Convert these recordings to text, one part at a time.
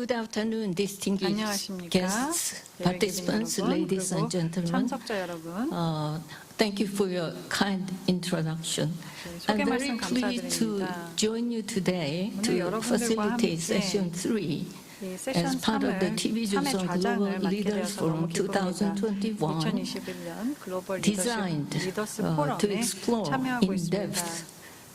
Good afternoon, distinguished 안녕하십니까? guests, participants, 여러분, ladies and 그리고 gentlemen. 참석자 여러분, Thank you for your kind introduction. I'm 소개 very 말씀 pleased to 감사드립니다. join you today 오늘 to 여러분들과 함께 facilitate session 3 이 as 세션 part of the 3을 TV 3의 Joseon 좌장을 Global 맡게 Leaders 되어서 너무 Forum 기쁩니다. 2021 2021년 글로벌 designed 리더스 to 포럼에 explore 참여하고 in 있습니다. depth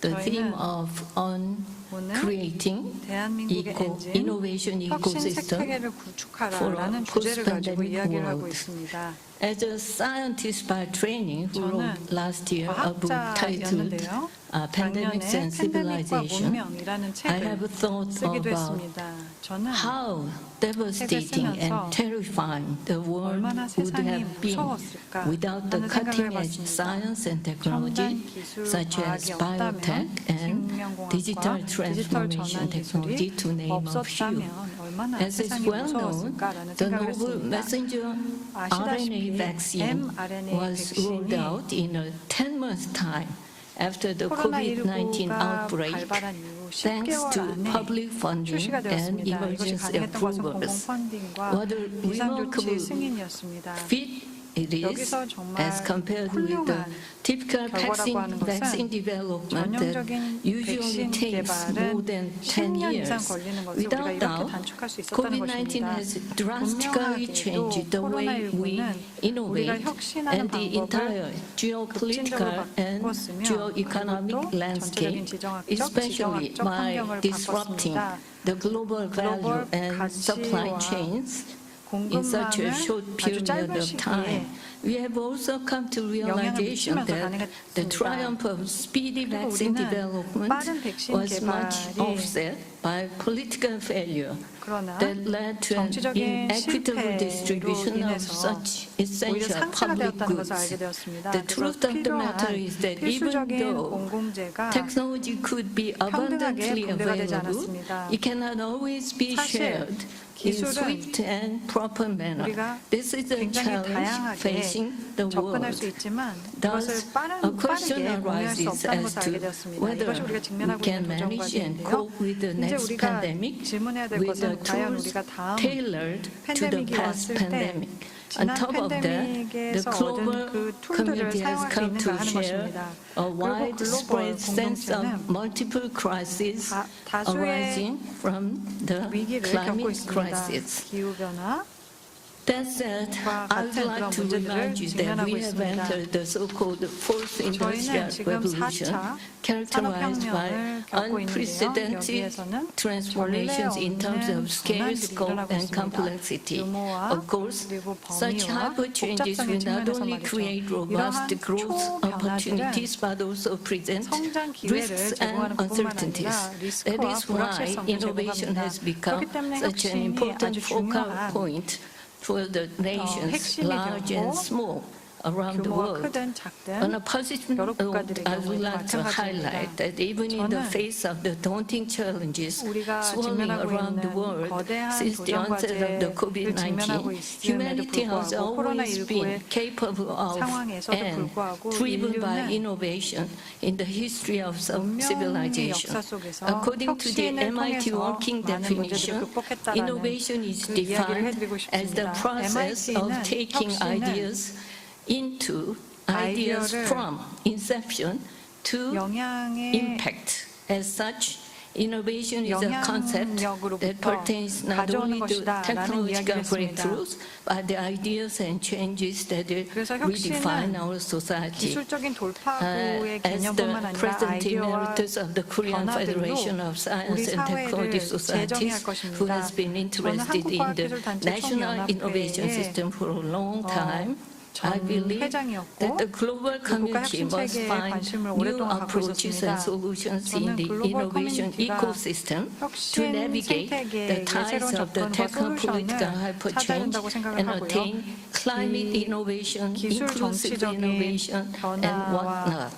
the theme 저희는 of on 오늘 creating 대한민국의 엔진, innovation 혁신 ecosystem 생태계를 구축하라라는 주제를 가지고 post-pandemic 이야기를 하고 world. 있습니다. As a scientist by training who 저는 wrote last year a book titled 과학자였는데요. Pandemics 작년에 and 팬데믹과 Civilization, 문명이라는 I 책을 have thought 쓰기도 about 했습니다. 저는 how devastating 쓰면서 and terrifying the world 얼마나 would 세상이 have been 무서웠을까 without the 하는 생각을 cutting-edge 해봤습니다. science and technology 첨단 기술 such as 과학이 없다면 biotech and 생명공학과 digital 디지털 transformation 전환 technology, 기술이 to name a few. 없었다면 얼마나 As is 세상이 well known, 무서웠을까라는 the 생각을 novel 했습니다. messenger RNA 아시다시피 vaccine mRNA was rolled 백신이 out in a 10-month time after the COVID-19 코로나19가 outbreak, 발발한 이후 thanks 10개월 to 안에 public funding 출시가 and 되었습니다. 이것이 emergency 가능했던 것은 공공 approvals. 펀딩과 What a 비상조치 remarkable 승인이었습니다. feat it is 여기서 정말 as compared with the 훌륭한 typical 결과라고 하는 vaccine 것은 development that 전형적인 usually 백신 takes more 개발은 than 10 10년 years. 이상 걸리는 것을 우리가 Without 이렇게 doubt, 단축할 수 있었다는 COVID-19 것입니다. has drastically changed the way we 코로나19는 우리가 innovate 혁신하는 and the 방법을 entire geopolitical and 바꿨으며 geo-economic 그것도 landscape, 전체적인 지정학적, especially 지정학적 by 환경을 disrupting 바꿨습니다. the global value 글로벌 and supply 가치와 chains in such a 공급망을 short 아주 period 짧은 of time. 시기에 We have also come to 영향을 realization 미치면서 that the 가능했습니다. triumph of speedy 그리고 vaccine 우리는 development 빠른 백신 was much 개발이 offset by political failure 그러나 that led to an 정치적인 inequitable 실패로 distribution of 인해서 such 오히려 essential 상처가 public 되었다는 것을 goods. 알게 되었습니다. The 그래서 truth of the matter 필요한 is that even 필수적인 though 공공재가 technology could be abundantly 평등하게 분배가 되지 available, 않았습니다. it cannot always be 사실 shared in 기술은 swift and proper manner. 우리가 This is a 굉장히 challenge 다양하게 facing the 접근할 수 world. 있지만 Thus, 이것을 a question 빠르게 공유할 수 arises 없다는 as 것을 to 알게 되었습니다. whether 이것이 우리가 we 직면하고 can 있는 도전과 manage and 인데요. cope with the 이제 next 우리가 pandemic 질문해야 될 with the 것은 과연 tools 우리가 다음 tailored to the 팬데믹이 past 왔을 때 pandemic. On 지난 top of that, the 팬데믹에서 global 얻은 그 툴들을 community has 사용할 수 come to 있는가 하는 share 것입니다. a 그리고 widespread 글로벌 sense of 공동체는 multiple crises 다수의 arising from the 위기를 겪고 climate 있습니다. crisis. 기후변화, That said, I would 같은 like 그런 to 문제들을 remind you that 직면하고 we have 있습니다. entered the so-called fourth industrial 저희는 지금 revolution, 4차 characterized by 산업혁명을 겪고 있는데요. unprecedented 여기에서는 transformations in terms of 전례 scale, 없는 scope, 변화들이 and 일어나고 complexity. 규모와 Of course, 그리고 such 범위와 hyper changes will 복잡성의 not 측면에서 only 말이죠. create robust 이러한 growth opportunities, 초변화들은 but also present 성장 risks 기회를 and 제공하는 것뿐만 uncertainties. 아니라 That 리스크와 is why 불확실성도 innovation 제공합니다. has become 그렇기 때문에 such an 혁신이 important 아주 focal 중요한 point for the nations, 핵심이 large 되고 and small, around the 규모가 world. 크든 On 작든 a positive 여러 note, 국가들의 I would 경우에도 like to highlight 마찬가지입니다. that even in the 저는 face of the daunting challenges 우리가 swirling 직면하고 around the 있는 world 거대한 since the onset of the 도전과제를 직면하고 COVID-19, 있음에도 humanity has 불구하고 always been 코로나19의 capable of 상황에서도 and 불구하고 driven by 인류는 innovation in the history of 문명의 civilization. 역사 속에서 According to the 혁신을 MIT 통해서 working 많은 문제들을 definition, 극복했다라는 innovation is 그 이야기를 defined 해드리고 as the 싶습니다. process of MIT는 taking 혁신을 ideas into ideas 아이디어를 from inception to 영향의 impact. As such, innovation is a concept that 영향력으로부터 pertains not only 가져오는 to 것이다라는 technological 이야기를 했습니다. breakthroughs, but the ideas and changes that will 그래서 redefine 혁신은 our society. 기술적인 돌파구의 As the 개념뿐만 아니라 President 아이디어와 Emeritus of the Korean 변화들로 Federation of Science 우리 and Technology 사회를 Societies, 재정의할 who has 것입니다. been 저는 interested in the 한국과학기술단체 national innovation 총연합회의 system for a long time, I 전 believe 회장이었고 that the global community 국가 must 혁신 find 체계에 new 관심을 오랫동안 갖고 approaches 있었습니다. and solutions in 저는 the 글로벌 innovation 커뮤니티가 ecosystem to 혁신 navigate the 생태계의 ties 새로운 of the 접근과 techno-political 솔루션을 hyper 찾아야 change 된다고 생각을 and 하고요. attain climate 이 innovation, 기술 inclusive 정치적인 innovation, and 변화와 whatnot.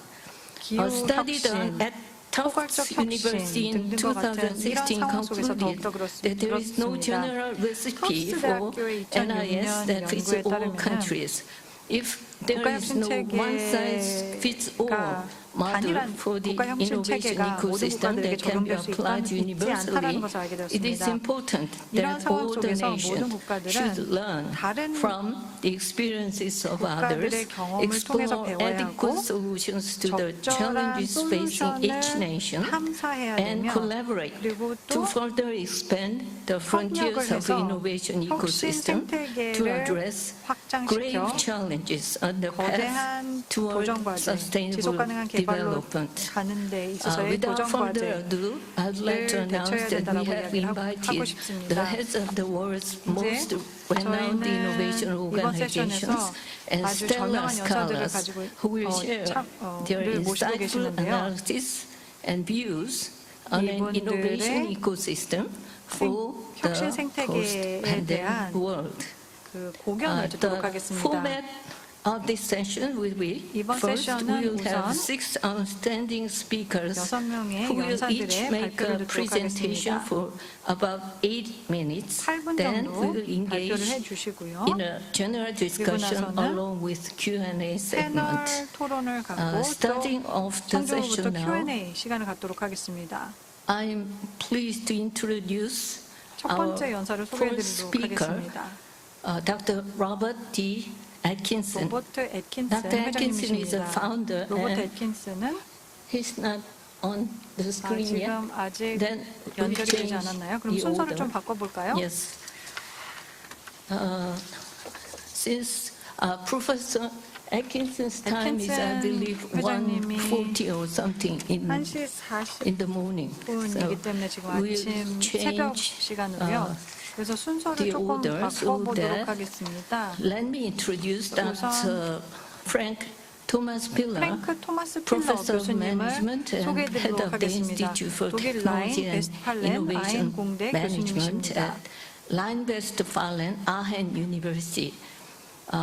기후 A study done 혁신, at Tufts 포괄적 University in 혁신 등과 같은 2016 이런 상황 속에서 concluded 더욱더 that there is no 그렇습니다. general recipe 탑스 for 대학교의 NIS 2006년 that fits 연구에 all 따르면 countries. If there is 국가혁신 no one size fits all 체계가 model 단일한 for the 국가 형식 innovation 체계가 모든 ecosystem 국가들에게 that can be 적용될 수 applied 있지 universally, 않다라는 것을 알게 it is 되었습니다. important 이러한 that 상황 all the 속에서 모든 nations 국가들은 should learn 다른 from the experiences of others, 국가들의 경험을 통해서 explore 배워야 adequate 하고 solutions to the 적절한 challenges facing each 솔루션을 nation, 탐사해야 and 되며 collaborate 그리고 to 또 further expand the 협력을 frontiers of 해서 innovation 혁신 ecosystem to 생태계를 address grave 확장시켜 challenges on the path 거대한 toward 도전과제, sustainable 지속가능한 개발로 development. 가는 데 있어서의 Without further 도전과제를 ado, I'd like to announce 대처해야 that we 된다고 have 이야기를 하고 invited the 싶습니다. heads of the world's most 이제 renowned innovation 저희는 이번 organizations 세션에서 and 아주 stellar 전명한 연사들을 scholars 가지고 who will share their 를 모시고 insightful 계시는데요. analysis and views on an innovation 이분들의 ecosystem for 혁신 the 생태계에 post-pandemic 대한 world. 그 공연을 듣도록 The 하겠습니다. format of this session will be 이번 first we will 세션은 have 우선 6 outstanding speakers 6명의 who will each 연사들의 make 발표를 a 듣도록 presentation 하겠습니다. for about 8 minutes. 8분 Then 정도 we will 발표를 engage 해주시고요. in a general discussion 나서는 along with Q&A 패널 segment. 토론을 갖고 또 Starting off the 청중으로부터 session now, Q&A 시간을 갖도록 하겠습니다. I'm pleased to introduce 첫 our 번째 연사를 first 소개해드리도록 speaker, 하겠습니다. Dr. Robert D. Atkinson. 로버트 애킨슨 Dr. Atkinson is a 회장님이십니다. founder, 로버트 and 애킨슨은 he's not on the screen yet. 지금 아직 Then we 연결이 되지 change 않았나요? 그럼 the 순서를 order. 좀 바꿔볼까요? Yes. Since Professor Atkinson's time is, I believe, 회장님이 1:40 or something in 1시 40분이기 the morning. So 때문에 지금 we'll 아침 새벽 change 시간으로요. 그래서 순서를 the 조금 order so 바꿔보도록 that 하겠습니다. let me introduce Dr. Frank Thomas Piller, 프랭크 토마스 필러 Professor of 교수님을 Management and Head 소개해드리도록 of the 하겠습니다. Institute for 독일 라인 Technology and 베스트팔렌 Innovation 아인 공대 Management 교수님이십니다. at Rhine-Westphalen Aachen University.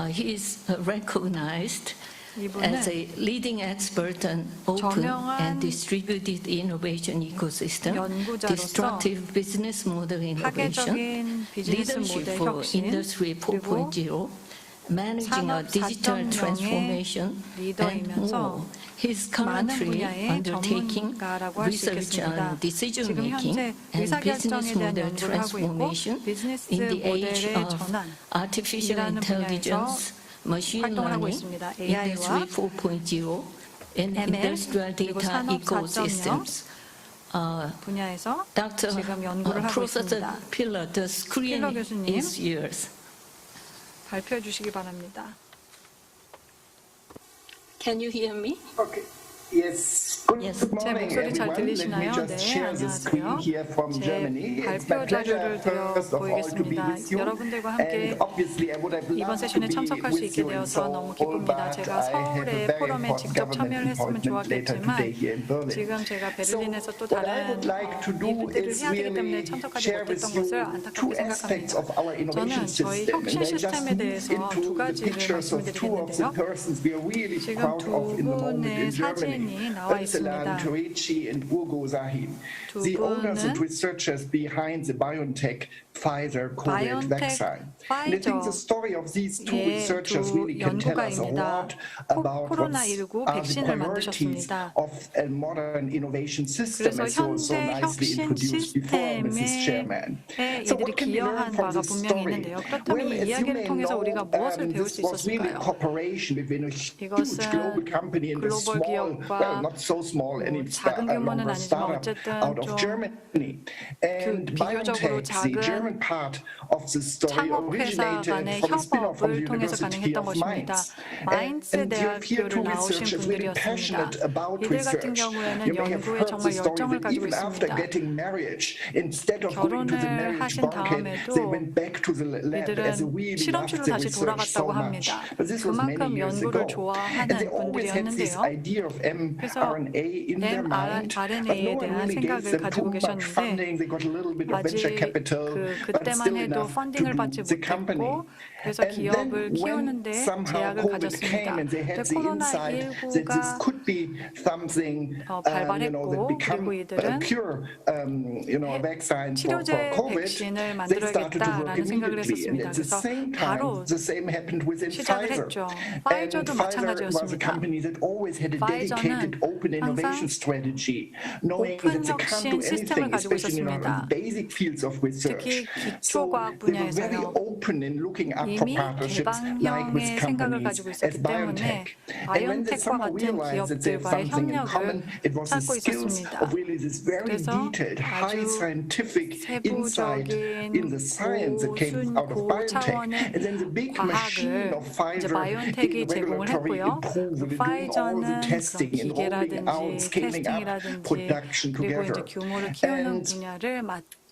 He is recognized as 이분은 a leading expert on open 저명한 and distributed innovation ecosystem, 연구자로서 destructive business model innovation, 파괴적인 비즈니스 leadership 모델 for 혁신, Industry 그리고 4.0, managing a 산업 digital 4.0의 transformation, and 리더이면서 more. He's 많은 currently 분야의 undertaking 전문가라고 할 수 research 있겠습니다. on decision 지금 making 현재 and business 의사결정에 대한 model 연구를 하고 있고 transformation 비즈니스 in the age 모델의 of 전환 artificial 이라는 intelligence, machine 활동을 하고 learning, 있습니다. Industry AI와 4.0, and ML, industrial 그리고 data 산업 4.0 ecosystems. 분야에서 Dr. 지금 연구를 하고 Professor 있습니다. Piller, the screen 필러 교수님. is yours. 발표해 주시기 바랍니다. Can you hear me? Okay. Yes. Good Yes. 제 morning, 목소리 잘 everyone. Let me 들리시나요? just 네, share the screen 안녕하세요. here from 제 Germany. It's my 발표 자료를 pleasure, first of all, to be 드려보겠습니다. with you. 여러분들과 함께 And obviously, I would have 이번 loved to 세션에 be 참석할 수 with 있게 you in 되어서 너무 Seoul, 기쁩니다. but 제가 I have a 서울의 very 포럼에 important 직접 참여를 government 했으면 appointment later 좋았겠지만 today here in Berlin. 지금 제가 베를린에서 또 So what I 다른 would like to do 이벤트를 is 해야 되기 때문에 really 참석하지 share with 못했던 you 것을 two 안타깝게 aspects 생각합니다. of our innovation 저는 저희 system, and 혁신 I just 시스템에 move 대해서 두 into the 가지를 pictures of two of the 말씀드리겠는데요. persons we are really 지금 proud 두 of in the moment in 분의 사진이 Germany. 나와 Özlem 있습니다. Torici and Ugo Sahin, 두 the owners and 분은 researchers behind the BioNTech Pfizer COVID vaccine. And I think the story of these two 예, researchers 두 really can tell us a 연구가입니다. lot about what 코로나19 are the 백신을 priorities 만드셨습니다. of a modern innovation system, 그래서 as so 현재 nicely 혁신 introduced before, Mrs. Chairman. 시스템에 So 이들이 what can we learn 기여한 from 바가 this 분명히 story? 있는데요. Well, 그렇다면 이 as you 이야기를 may 통해서 know, 우리가 무엇을 배울 this 수 was really 있었을까요? cooperation between a huge 이것은 global company and a 글로벌 small, 기업과 well, not so small, any 작은 규모는 아니지만 startup 어쨌든 out of 좀 Germany. And 비교적으로 BioNTech, the 작은 German part of the story, 창업회사 originated 간의 from a spin-off from the 협업을 통해서 University 가능했던 of 것입니다. Mainz. 마인츠 And you have here 대학교를 two 나오신 researchers really 분들이었습니다. passionate about 이들 같은 research. 경우에는 You may have 연구에 heard 정말 the story 열정을 that 가지고 even after 있습니다. getting marriage, instead of going to the 결혼을 marriage 하신 banquet, 다음에도 they went back to the lab as they 이들은 really loved 실험실로 the 다시 research so 돌아갔다고 much. 합니다. But this was many 그만큼 years 연구를 ago. And 좋아하는 they always had this 분들이었는데요. idea of 그래서 mRNA mRNA in their mind, but no mRNA에 one 대한 really gave 생각을 them too 가지고 much 계셨는데 funding. They got a little bit of venture 아직 capital, but 그때만 still 해도 enough to 펀딩을 do 받지 the company. 못했고 그래서 And 기업을 then when 키우는데 somehow 제약을 COVID came 가졌습니다. and they had the insight that this 코로나19가 could be something, that 발발했고 become 그리고 a 이들은 cure, a vaccine for 치료제 COVID, 백신을 they started to work 만들어야겠다라는 생각을 immediately. And 했었습니다. at the 그래서 same 바로 time, the same happened within 시작을 Pfizer. 했죠. And 파이저도 Pfizer was a 마찬가지였습니다. company that always had a dedicated 파이저는 open innovation 항상 strategy, knowing 오픈 that they can't 혁신 do 시스템을 anything, 가지고 especially in 있었습니다. basic fields of research. 특히 So 기초과학 they were very 분야에서요. open in looking up for 이미 partnerships like with 개방형의 생각을 companies 가지고 as 있었기 때문에 BioNTech. And when they 바이오텍과 somehow 같은 realized that they have 기업들과의 something in 협력을 common, it was the 찾고 skills 있었습니다. of really this very 그래서 detailed, high 아주 scientific insight in the science that came out of BioNTech. And then the big machine 과학을 of 이제 Pfizer in 바이오텍이 제공을 regulatory 했고요. approval, doing all the 파이저는 testing 그런 and rolling out, 기계라든지 scaling up 테스팅이라든지 production 그리고 이제 together. 규모를 키우는 And 분야를 so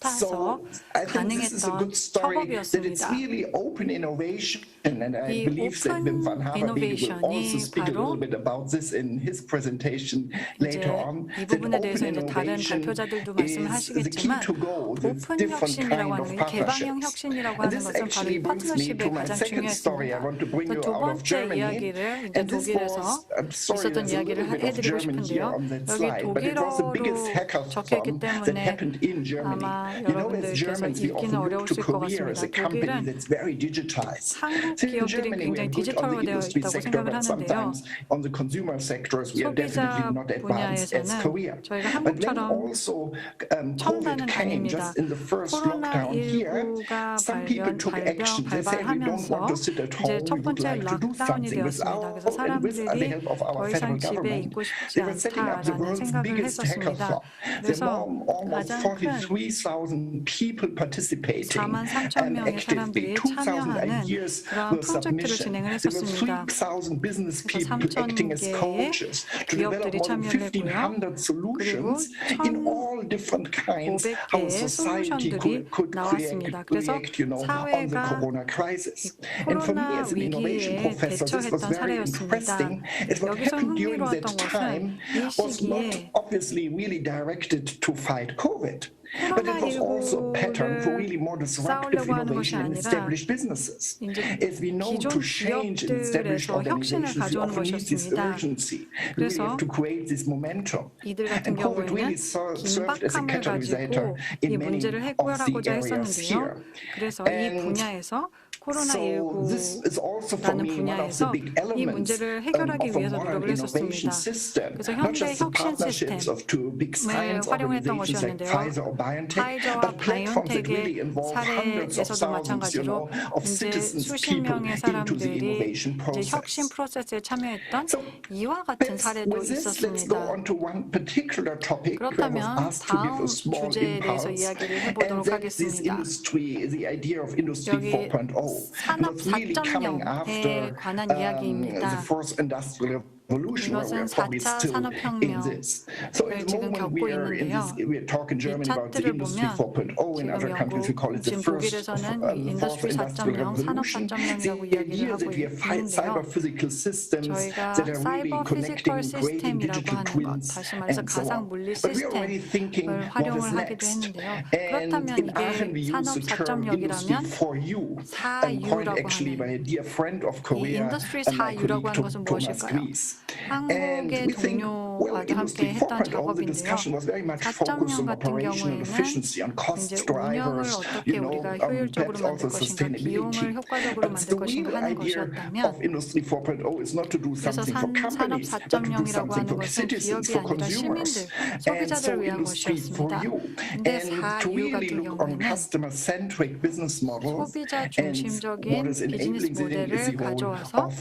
맡아서 I think this is a 가능했던 good story that it's 협업이었습니다. really open innovation, and I 이 believe that Wim van 오픈 Haverby will also 이노베이션이 speak a little 바로 bit about this in his presentation 이제 later on. 이 That 부분에 open 대해서 이제 다른 innovation 발표자들도 is the key 말씀하시겠지만 to go with 오픈 different 혁신이라고 kind 하는 of 게 개방형 partnerships. 혁신이라고 And 하는 this 것은 바로 actually 이 brings me 파트너십의 to my 가장 second story I 중요했습니다. want to bring 그 you 두 out of 번째 Germany. 이야기를 이제 And this 독일에서 was, I'm sorry, 있었던 there's a 이야기를 little bit of 해드리고 German here 싶은데요. on that 여기 slide, but it was the biggest 독일어로 적혀있기 hackathon that 때문에 happened in Germany. 아마 You know, as 여러분들께서 Germans, we 읽기는 often look to 어려우실 것 Korea as a 같습니다. company 독일은 that's very digitized. 한국 So in 기업들이 Germany, we are 굉장히 good on the 디지털화되어 industry 있다고 sector, 생각을 but 하는데요. sometimes on the consumer sectors, we are definitely 소비자 not advanced as Korea. 분야에서는 저희가 But then 한국처럼 also, COVID 첨단은 came 아닙니다. just in the first lockdown here. 코로나19가 Some people took action. They said, we don't want to sit at home. 이제 첫 We would 번째 like to do 락다운이 something 되었습니다. 그래서 without and with the 사람들이 help of our 더 federal 이상 집에 government. 있고 싶지 They were setting up the 않다라는 world's 생각을 biggest 했었습니다. hackathon. There 그래서 were almost 가장 큰 43,000 people participating 43,000명의 actively. 사람들이 2,000 참여하는 ideas 그러한 were 프로젝트를 submission. 진행을 There were 했었습니다. 3,000 business 그래서 people acting as 3,000개의 coaches to develop 기업들이 more than 참여를 했고요. 1,500 solutions in all different kinds how 500개의 society 솔루션들이 could 나왔습니다. 그래서 react, on the 사회가 corona crisis. And for me as an 코로나 innovation 위기에 professor, this was 대처했던 very 사례였습니다. interesting. As what 여기서 happened during that 흥미로웠던 time 것은 이 was not 시기에 obviously really directed to fight COVID. But it was also a pattern for really more disruptive 싸우려고 하는 것이 innovation in 아니라 established businesses. 이제 As we know, 기존 to change in established 기업들에서 혁신을 organizations, we 가져오는 often need this 것이었습니다. urgency. We really have to create this momentum. 이들 같은 And COVID really 경우에는 served as a 긴박함을 catalysator 가지고 이 in many 문제를 of the 해결하고자 areas 했었는데요. here. 그래서 이 And 분야에서 So this is also for 코로나19라는 me one of the 분야에서 big 이 elements 문제를 of 해결하기 a 위해서 modern 노력을 innovation 했었습니다. system. 그래서 Not 현대 just the 혁신 partnerships of two big science 활용했던 organizations like 것이었는데요. Pfizer or BioNTech, 파이저와 but platforms that really 바이오텍의 involve hundreds of 사례에서도 thousands, 마찬가지로 of 이제 citizens, 수십 people 명의 into the 사람들이 innovation 이제 혁신 process. 프로세스에 참여했던 So 이와 같은 사례도 with this, let's go 있었습니다. on to one particular topic where I was 그렇다면 asked to give a 다음 small 주제에 대해서 impulse, 이야기를 and 해보도록 that this 하겠습니다. industry, the idea of Industry 여기 4.0, 산업 was really coming 4.0에 after 관한 the 이야기입니다. first industrial revolution, where we're 이것은 probably 4차 still in 산업혁명을 this. So at the 지금 moment 겪고 we are in 있는데요. this, we talk in Germany about the 차트를 Industry 보면 4.0. In 지금 other countries we call it the 지금 first 독일에서는 fourth 인더스트리 industrial 4.0, 산업 revolution. 4.0이라고 The 이야기를 idea 하고 that we have 있는데요. cyber physical systems 저희가 that are really 사이버 connecting, 피지컬 creating 시스템이라고 digital 하는 것, twins 다시 말해서 and so 가상 on. 물리 But we are already thinking 시스템을 what is 활용을 하기도 next. 했는데요. And 그렇다면 in Aachen we 이게 use 산업 the term Industry 4.0이라면 4U, coined 4U라고 actually by a dear friend of 이 Korea, 인더스트리 and my 4U라고 colleague 하는 것은 Thomas 무엇일까요? Gries. And 한국의 we think, well, 동료와도 함께 Industry 했던 4.0, the 작업인데요. discussion was very much focused 4.0 on 같은 operational 경우에는 efficiency, on cost 이제 운영을 drivers, 어떻게 우리가 효율적으로 perhaps 만들 also 것인가, sustainability. 비용을 효과적으로 But 만들 the 것인가 real 하는 idea 것이었다면 of Industry 4.0 is not to do 그래서 something for 산업 companies, but to do 4.0이라고 something 하는 for 것은 citizens, 기업이 for 아니라 consumers. 시민들, And 소비자들을 so 위한 Industry 것이었습니다. 4U. 근데 And to 4U really 같은 look on 경우에는 customer-centric business models 소비자 and 중심적인 what is 비즈니스 enabling the 모델을 role 가져와서 of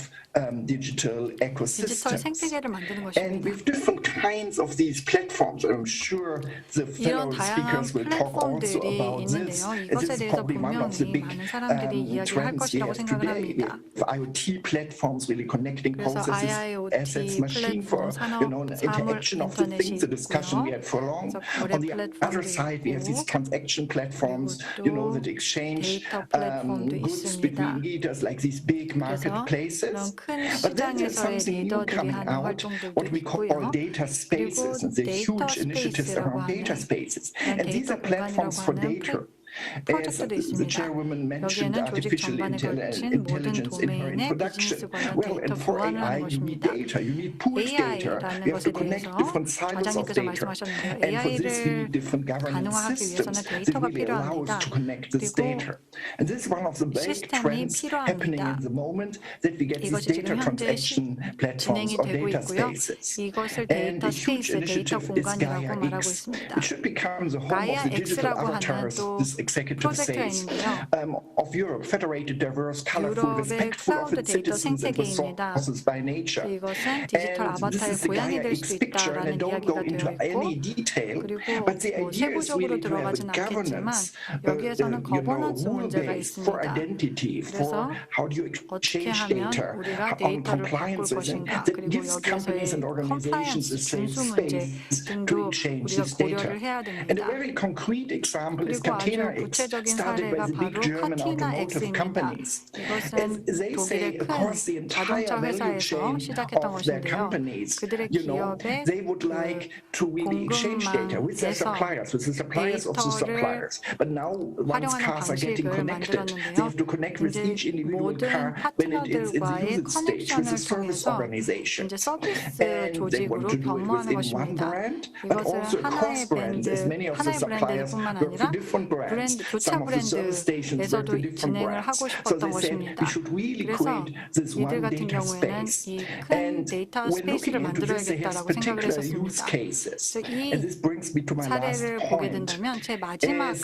digital 디지털 ecosystems. 생태계를 만드는 And 것입니다. with different kinds of these platforms, I'm sure the fellow 이런 다양한 speakers will talk also 플랫폼들이 about this. 있는데요. This 이것에 is 대해서 probably one of the 분명히 big 많은 사람들이 이야기를 할 trends we 것이라고 have 생각을 today. We 합니다. have IoT platforms really connecting 그래서 processes, IIoT assets, machine for 플랫폼, 산업, interaction of the 사물 things, the 인터넷이 discussion we 있고요. had for long. 그래서 거래 On the other 플랫폼도 side, we have these 있고 transaction platforms, 그리고 that exchange 데이터 플랫폼도 goods 있습니다. between leaders like these big 그래서 marketplaces. 그런 큰 But then there's 시장에서의 something new 리더들이 coming 하는 out, 활동들도 what we call 있고요. data spaces and the 데이터 huge initiatives 스페이스라고 around data 하는 spaces. 이런 And these 데이터 are platforms for 공간이라고 하는 data. As 프로젝트도 the 있습니다. chairwoman mentioned 여기에는 조직 artificial 전반에 걸친 모든 intelligence in her 도메인의 introduction. 비즈니스 관련 Well, 데이터 and for 교환을 하는 AI, you need 것입니다. data, you need pooled data. AI라는 You have to 것에 connect 대해서 different silos of 과장님께서 data. 말씀하셨는데요. And for this, we AI를 need different governance 가능화하기 위해서는 systems that 데이터가 really allow us 필요합니다. to connect this 그리고 data. And this is one of the big 시스템이 trends happening 필요합니다. in the moment that we get these 이것이 data 지금 현재 transaction platforms 진행이 or 되고 data 있고요. spaces. 이것을 And 데이터 the huge 스페이스, 데이터 initiative is 공간이라고 Gaia 말하고 X. 있습니다. It should become the home of 가이아 the digital X라고 하는 avatars, 또 this executive 프로젝트가 says, 있는데요. of Europe, federated, diverse, colorful, 유럽의 respectful of 클라우드 its 데이터 citizens and 생태계입니다. resources by nature. 이것은 디지털 And this 아바타의 is the 고향이 Gaia 될 수 X picture, and I 있다라는 don't go 이야기가 into 되어 있고, any detail, 그리고 but the 뭐 idea is 세부적으로 really to have a 들어가진 않겠지만 governance, 여기에서는 거버넌스 문제가 rule-based for 있습니다. identity, 그래서 for how do you 어떻게 exchange 하면 data, 우리가 on 데이터를 바꿀 compliances, and 것인가, that 그리고 gives companies 여기에서의 and organizations 컴플라이언스, a safe 준수 문제 space to 등도 exchange 우리가 this data. 고려를 해야 And a 됩니다. very concrete example is 그리고 아주 Catena X, 구체적인 started by 사례가 the big 바로 German 카티나 automotive X입니다. companies. 이것은 As they say, 독일의 큰 across the entire 자동차 value 회사에서 chain 시작했던 of their 것인데요. companies, 그들의 they 기업의 would like to really exchange data with their suppliers, with the suppliers of the 데이터를 suppliers. But now, once 활용하는 cars are getting 방식을 connected, 만들었는데요. they have to connect with 이제 each individual 모든 car when it is in the 파트너들과의 usage stage with the 커넥션을 service 통해서 organization. 이제 서비스 And they want 조직으로 to do it 변모하는 within one 것입니다. brand, but 이것을 also across 하나의 brands, as 브랜드, many of the 하나의 suppliers 브랜드뿐만 work for 아니라 different brands. 교차 Some of the service stations work 브랜드에서도 for different 진행을 brands. 하고 So 싶었던 they said 것입니다. we should really 그래서 create this 이들 one 같은 data 경우에는 space. 이 큰 And 데이터 when 스페이스를 looking into this, they have 만들어야겠다라고 생각을 particular use 했었습니다. cases. 그래서 이 And this brings me to my last 사례를 보게 point. 된다면 제 마지막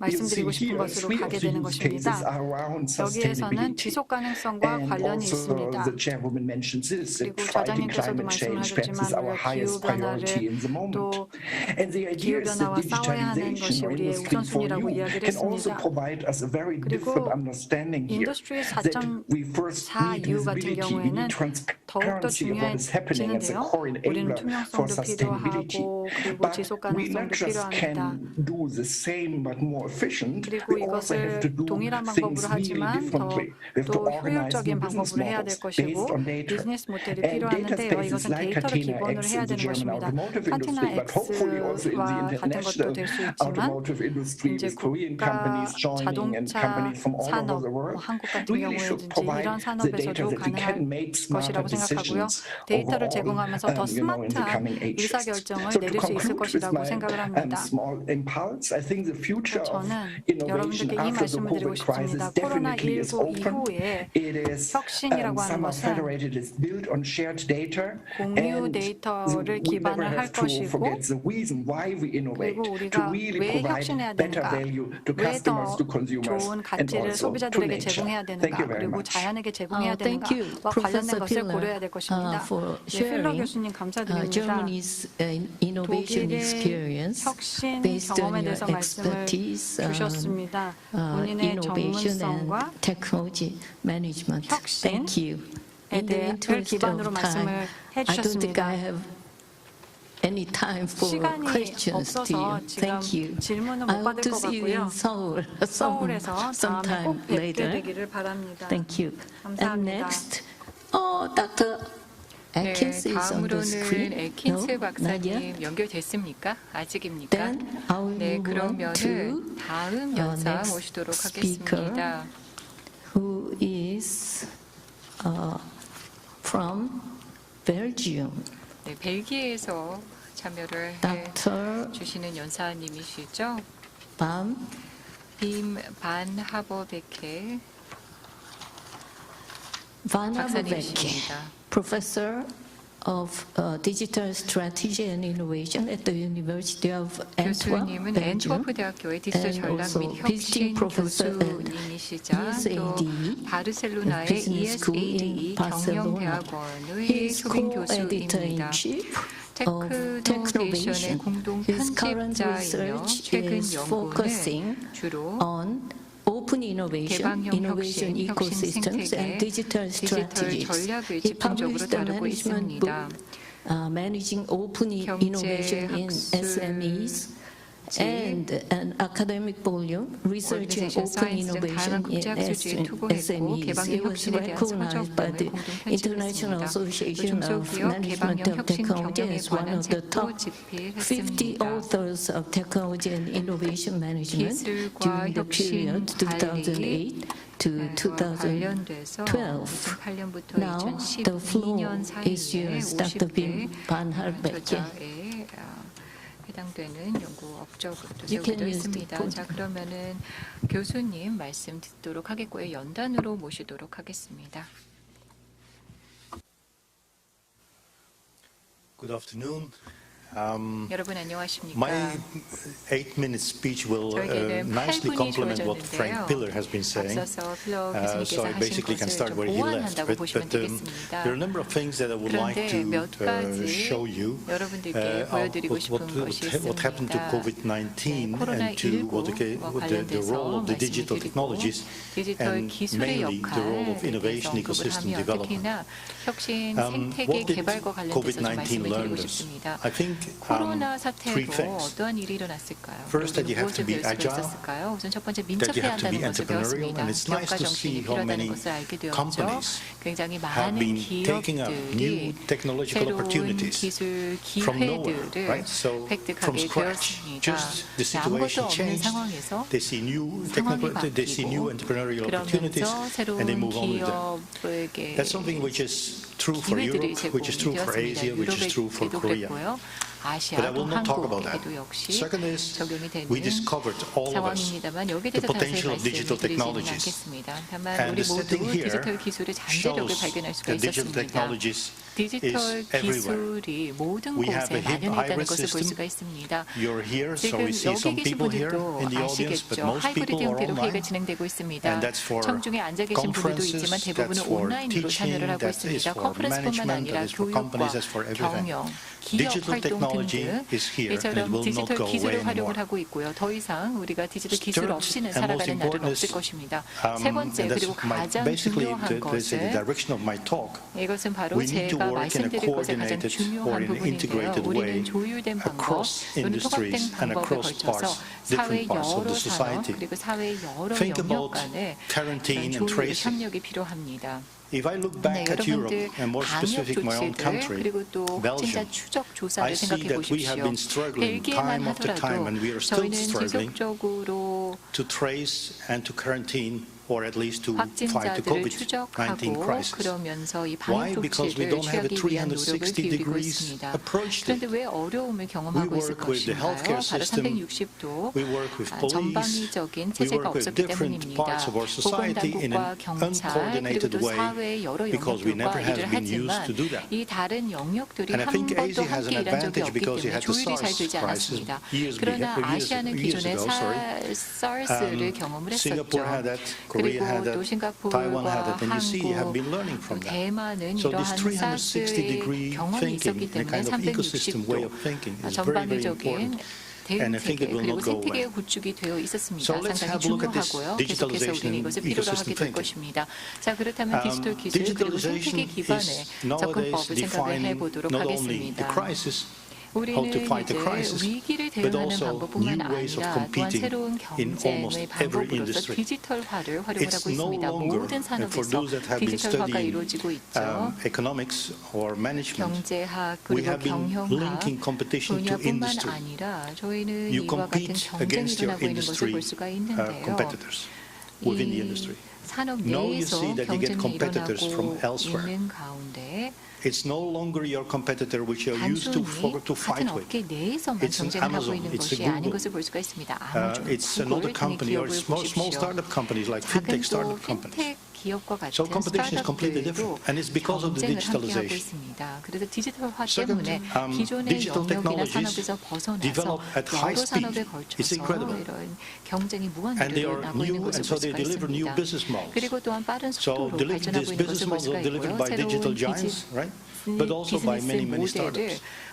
말씀드리고 싶은 것으로 가게 되는 것입니다. 여기에서는 지속 가능성과 관련이 있습니다. 그리고 저장님께서도 말씀하셨지만 우리가 기후변화를 또 기후변화와 싸워야 하는 것이 우리의 우선순위라고 이야기를 했습니다. 그리고 인더스트리 4.4 이후 같은 경우에는 더욱더 중요해지는데요. 우리는 투명성도 필요하고 그리고 지속 가능성도 필요합니다. 그리고 이것을 동일한 방법으로 하지만 또 효율적인 방법으로 해야 될 것이고 비즈니스 모델이 필요하는데 이것은 데이터를 기본으로 해야 되는 것입니다. 카티나 X와 같은 것도 될 수 있지만 이제 국가 자동차 산업, 한국 같은 경우에든지 이런 산업에서도 가능할 것이라고 생각하고요. 데이터를 제공하면서 더 스마트한 의사결정을 내릴 수 있을 것이라고 생각을 합니다. 저는 여러분들께 이 말씀을 드리고 싶습니다. 코로나19 이후에 혁신이라고 하는 것은 공유 데이터를 기반을 할 것이고 그리고 우리가 왜 혁신해야 되는가, 왜 더 좋은 가치를 소비자들에게 제공해야 되는가, 그리고 자연에게 제공해야 되는가와 관련된 것을 고려해야 될 것입니다. 필러 교수님 감사드립니다. Germany's innovation 독일의 experience 혁신 based on 경험에 your 대해서 말씀을 expertise, 주셨습니다. 본인의 innovation 전문성과 and technology management. Thank you. In the 혁신에 interest 기반으로 of 말씀을 time, I don't think 해주셨습니다. I have any time for 시간이 questions to 없어서 you. 지금 Thank you. 질문을 I 못 hope 받을 to 것 see you 같고요. in Seoul 서울에서 다음에 sometime 꼭 뵙게 later. 되기를 바랍니다. Thank you. And 감사합니다. next, Dr. 네, Atkins is on the 다음으로는 screen. 에킨스 No, not yet. 박사님 연결됐습니까? 아직입니까? Then I will 네, move on to 그러면은 다음 연사 next 모시도록 speaker. 하겠습니다. who is from Belgium, 네, 벨기에에서 참여를 해 Dr. 주시는 연사님이시죠? Bam 빔 반 하버베케 Van Haverbeck, 박사님이십니다. Professor of Digital Strategy and Innovation at the University of Antwerp, 교수님은 Belgium, 앤트워프 대학교의 디지털 and 전략 also 및 visiting 혁신 professor at 교수님이시자 또 ESADE, 바르셀로나의 Business School in ESADE Barcelona. 경영대학원의 He is 소빈 co-editor in 교수입니다. chief of 테크노베이션의 Technovation. 공동 His current 편집자이며 research 최근 is 연구는 focusing 주로 on open innovation, 개방형 innovation 혁신, 혁신 ecosystems, 생태계, and digital 디지털 strategies. 전략을 He 집중적으로 published the 다루고 management 있습니다. book, Managing Open 경제, Innovation in 학술, SMEs, and an academic volume, Research in Organization Open Science 등 Innovation 다양한 in 국제학 수지에 투고했고 SMEs. 개방형 It was 혁신에 대한 recognized by the 성적을 공동 International 편집했습니다. 또 Association of 중소기업 Management 개방형 of 혁신 Technology 경영에 as one 관한 of the 책도 top 50 집필했습니다. authors of technology and innovation management 기술과 during the 혁신 period 2008 to 관련돼서 2012. 2008년부터 Now the floor 2012년 is 사이에 yours, Dr. 50개 Bim Van Harbeke. 저자에 해당되는 연구 업적을 또 You can 세우기도 use the 했습니다. podium. 자, 그러면은 교수님 말씀 듣도록 하겠고요. 연단으로 모시도록 하겠습니다. Good afternoon. 여러분 안녕하십니까? My 8-minute speech will 저에게는 nicely 8분이 complement what Frank 주어졌는데요. Piller has been saying. 앞서서 필러 So 교수님께서 I 하신 basically can 것을 start 좀 where he left. 보완한다고 보시면 There 되겠습니다. are a number of things that I would like 그런데 몇 to 가지 show you. 여러분들께 보여드리고 싶은 것이 What happened to 있습니다. COVID-19 and to the role of the digital technologies 디지털 and 기술의 mainly the role 역할에 of innovation 대해서 언급을 ecosystem 하며 development. 특히나 혁신 생태계 What did 개발과 관련돼서 좀 COVID-19 말씀을 드리고 learn us? 싶습니다. I think 코로나 three 사태로 things. 어떠한 일이 일어났을까요? First, that you have 무엇을 to be 배울 수가 agile, 있었을까요? 우선 첫 번째 that you 민첩해야 have to be 한다는 것을 entrepreneurial, 배웠습니다. and it's nice 기업가 to 정신이 see how 필요하다는 many 것을 알게 되었죠. companies 굉장히 have 많은 been taking up new 기업들이 technological 새로운 opportunities 기술 from nowhere, 기회들을 right? So from 획득하게 scratch, 되었습니다. just the 아무것도 situation 없는 changed. 상황에서 They see new 상황이 they see new 바뀌고 entrepreneurial opportunities, 그러면서 and they 새로운 move on with them. 기업에게 That's something which is true for 기회들이 Europe, which is true for 제공되었습니다. Asia, which is true for 유럽에도 Korea. 그랬고요. But I 아시아 또 will not talk about that. 한국에도 역시 Second is, 적용이 되는 we discovered all of us 상황입니다만 여기에 the 대해서 자세히 potential of digital 말씀드리지는 technologies. 않겠습니다. 다만 And 우리 the setting 모두 here 디지털 기술의 잠재력을 shows 발견할 수가 that digital 있었습니다. technologies 디지털 is everywhere. 기술이 모든 We have 곳에 a 만연해 있다는 hybrid 것을 볼 system. 수가 있습니다. You're here, so 지금 we see some 여기 계신 people here 분들도 in the audience, but 아시겠죠. most 하이브리드 people are 형태로 회의가 online. 진행되고 있습니다. And that's for 청중에 앉아 계신 분들도 conferences, 있지만 대부분은 that's for 온라인으로 teaching, 참여를 하고 that is 있습니다. for 컨퍼런스뿐만 management, 아니라 that is for 교육과 companies, that's for everything. 경영, 기업 Digital 활동 technology 등등 is here, and it 이처럼 will not 디지털 go away 기술을 활용을 anymore. 하고 있고요. 더 이상 우리가 디지털 기술 Third, 없이는 and most 살아가는 날은 important 없을 is, 것입니다. 세 번째 and that's 그리고 가장 basically 중요한 the 것은 direction of my talk. 이것은 바로 We need to 제가 work in a 말씀드릴 것의 가장 coordinated 중요한 or in an 부분인데요. integrated 우리는 way 조율된 방법 across 또는 통합된 industries and 방법에 across 걸쳐서 parts, 사회 different parts of 여러 the 산업 society. 그리고 사회 여러 Think 영역 about 간에 quarantine and 조율, tracing. 협력이 필요합니다. If I look 네, back at Europe, 여러분들 and more 방역 specific my own 조치들 country, 그리고 또 확진자 Belgium, 추적 조사를 I see 생각해 that we have 보십시오. been struggling 벨기에만 time after time, 하더라도 and we are still 저희는 struggling 지속적으로 to trace and to quarantine, or at least to fight the 확진자들을 COVID-19 추적하고 crisis. 그러면서 이 Why? 방역 Because we 조치를 don't have a 취하기 위한 노력을 360 기울이고 degrees 있습니다. approach to 그런데 it. 왜 어려움을 경험하고 We 있을 work with the 것인가요? healthcare 바로 system. 360도 We work with police. 전방위적인 We 체제가 work with 없었기 different 때문입니다. parts of our society in 보건당국과 an 경찰 그리고 uncoordinated 또 way 사회 여러 because we 영역들과 never have 일을 been used 하지만 to do that. 이 다른 영역들이 And I 한 think 번도 Asia has 함께 an 일한 적이 advantage 없기 because it 때문에 had the 조율이 잘 SARS 되지 crisis 않았습니다. years 그러나 아시아는 years 기존에 ago, SARS를 경험을 했었죠. Singapore had that, Korea had 그리고 또 that, Taiwan had 싱가포르와 that, and you see you have 한국, been learning 또 from that. 대만은 So this 이러한 360-degree SARS의 경험이 있었기 thinking, a 때문에 kind of ecosystem way of thinking is very, very 전방위적인 important. And I think 대응체계 it will 그리고 not go 생태계 away. 구축이 되어 있었습니다. So let's 상당히 have a look at this 중요하고요. 계속해서 digitalization 우리는 이것을 필요로 하게 ecosystem 될 thinking. 것입니다. 자, 그렇다면 디지털 기술 그리고 생태계 Digitalization 기반의 is nowadays 접근법을 생각을 defining 해보도록 not only the 하겠습니다. crisis, how 우리는 to fight the 이제 crisis, 위기를 but 대응하는 also 방법뿐만 new ways of 아니라 또한 competing 새로운 in almost 경쟁의 every 방법으로서 industry. 디지털화를 활용을 It's 하고 no 있습니다. longer, 모든 and for 산업에서 those that have been 디지털화가 studying 이루어지고 있죠. economics or management, 경제학 we 그리고 have been 경영학 linking competition to 분야뿐만 industry. 아니라 저희는 You 이와 같은 compete 경쟁이 against your 일어나고 있는 것을 industry 볼 수가 있는데요. competitors within the 이 industry. 산업 Now you 내에서 see that you get 경쟁이 competitors from 일어나고 elsewhere. 있는 가운데 It's no longer your competitor which you're used to 단순히 to 같은 fight with. 업계 내에서만 It's an 경쟁을 하고 Amazon, 있는 it's a 것이 아닌 Google. 것을 볼 수가 있습니다. It's 구글 another 등의 company or 기업을 small 보십시오. startup companies like 작은 fintech 또 startup companies. 핀텍 기업과 같은 So competition is completely 스타트업들도 different, and it's because of the 경쟁을 함께하고 digitalization. 있습니다. 그래서 디지털화 Second, 때문에 기존의 digital 영역이나 technologies 산업에서 벗어나서 develop at high 여러 산업에 speed. It's 걸쳐서 incredible. 이런 경쟁이 무한대로 And they are 일어나고 있는 new, 것을 and so 볼 they 수가 deliver new 있습니다. business models. 그리고 또한 빠른 So 속도로 발전하고 these 있는 business 것을 볼 models 수가 are delivered 있고요. by digital 새로운 giants, right? But also by 비즈니스 many 모델을 startups.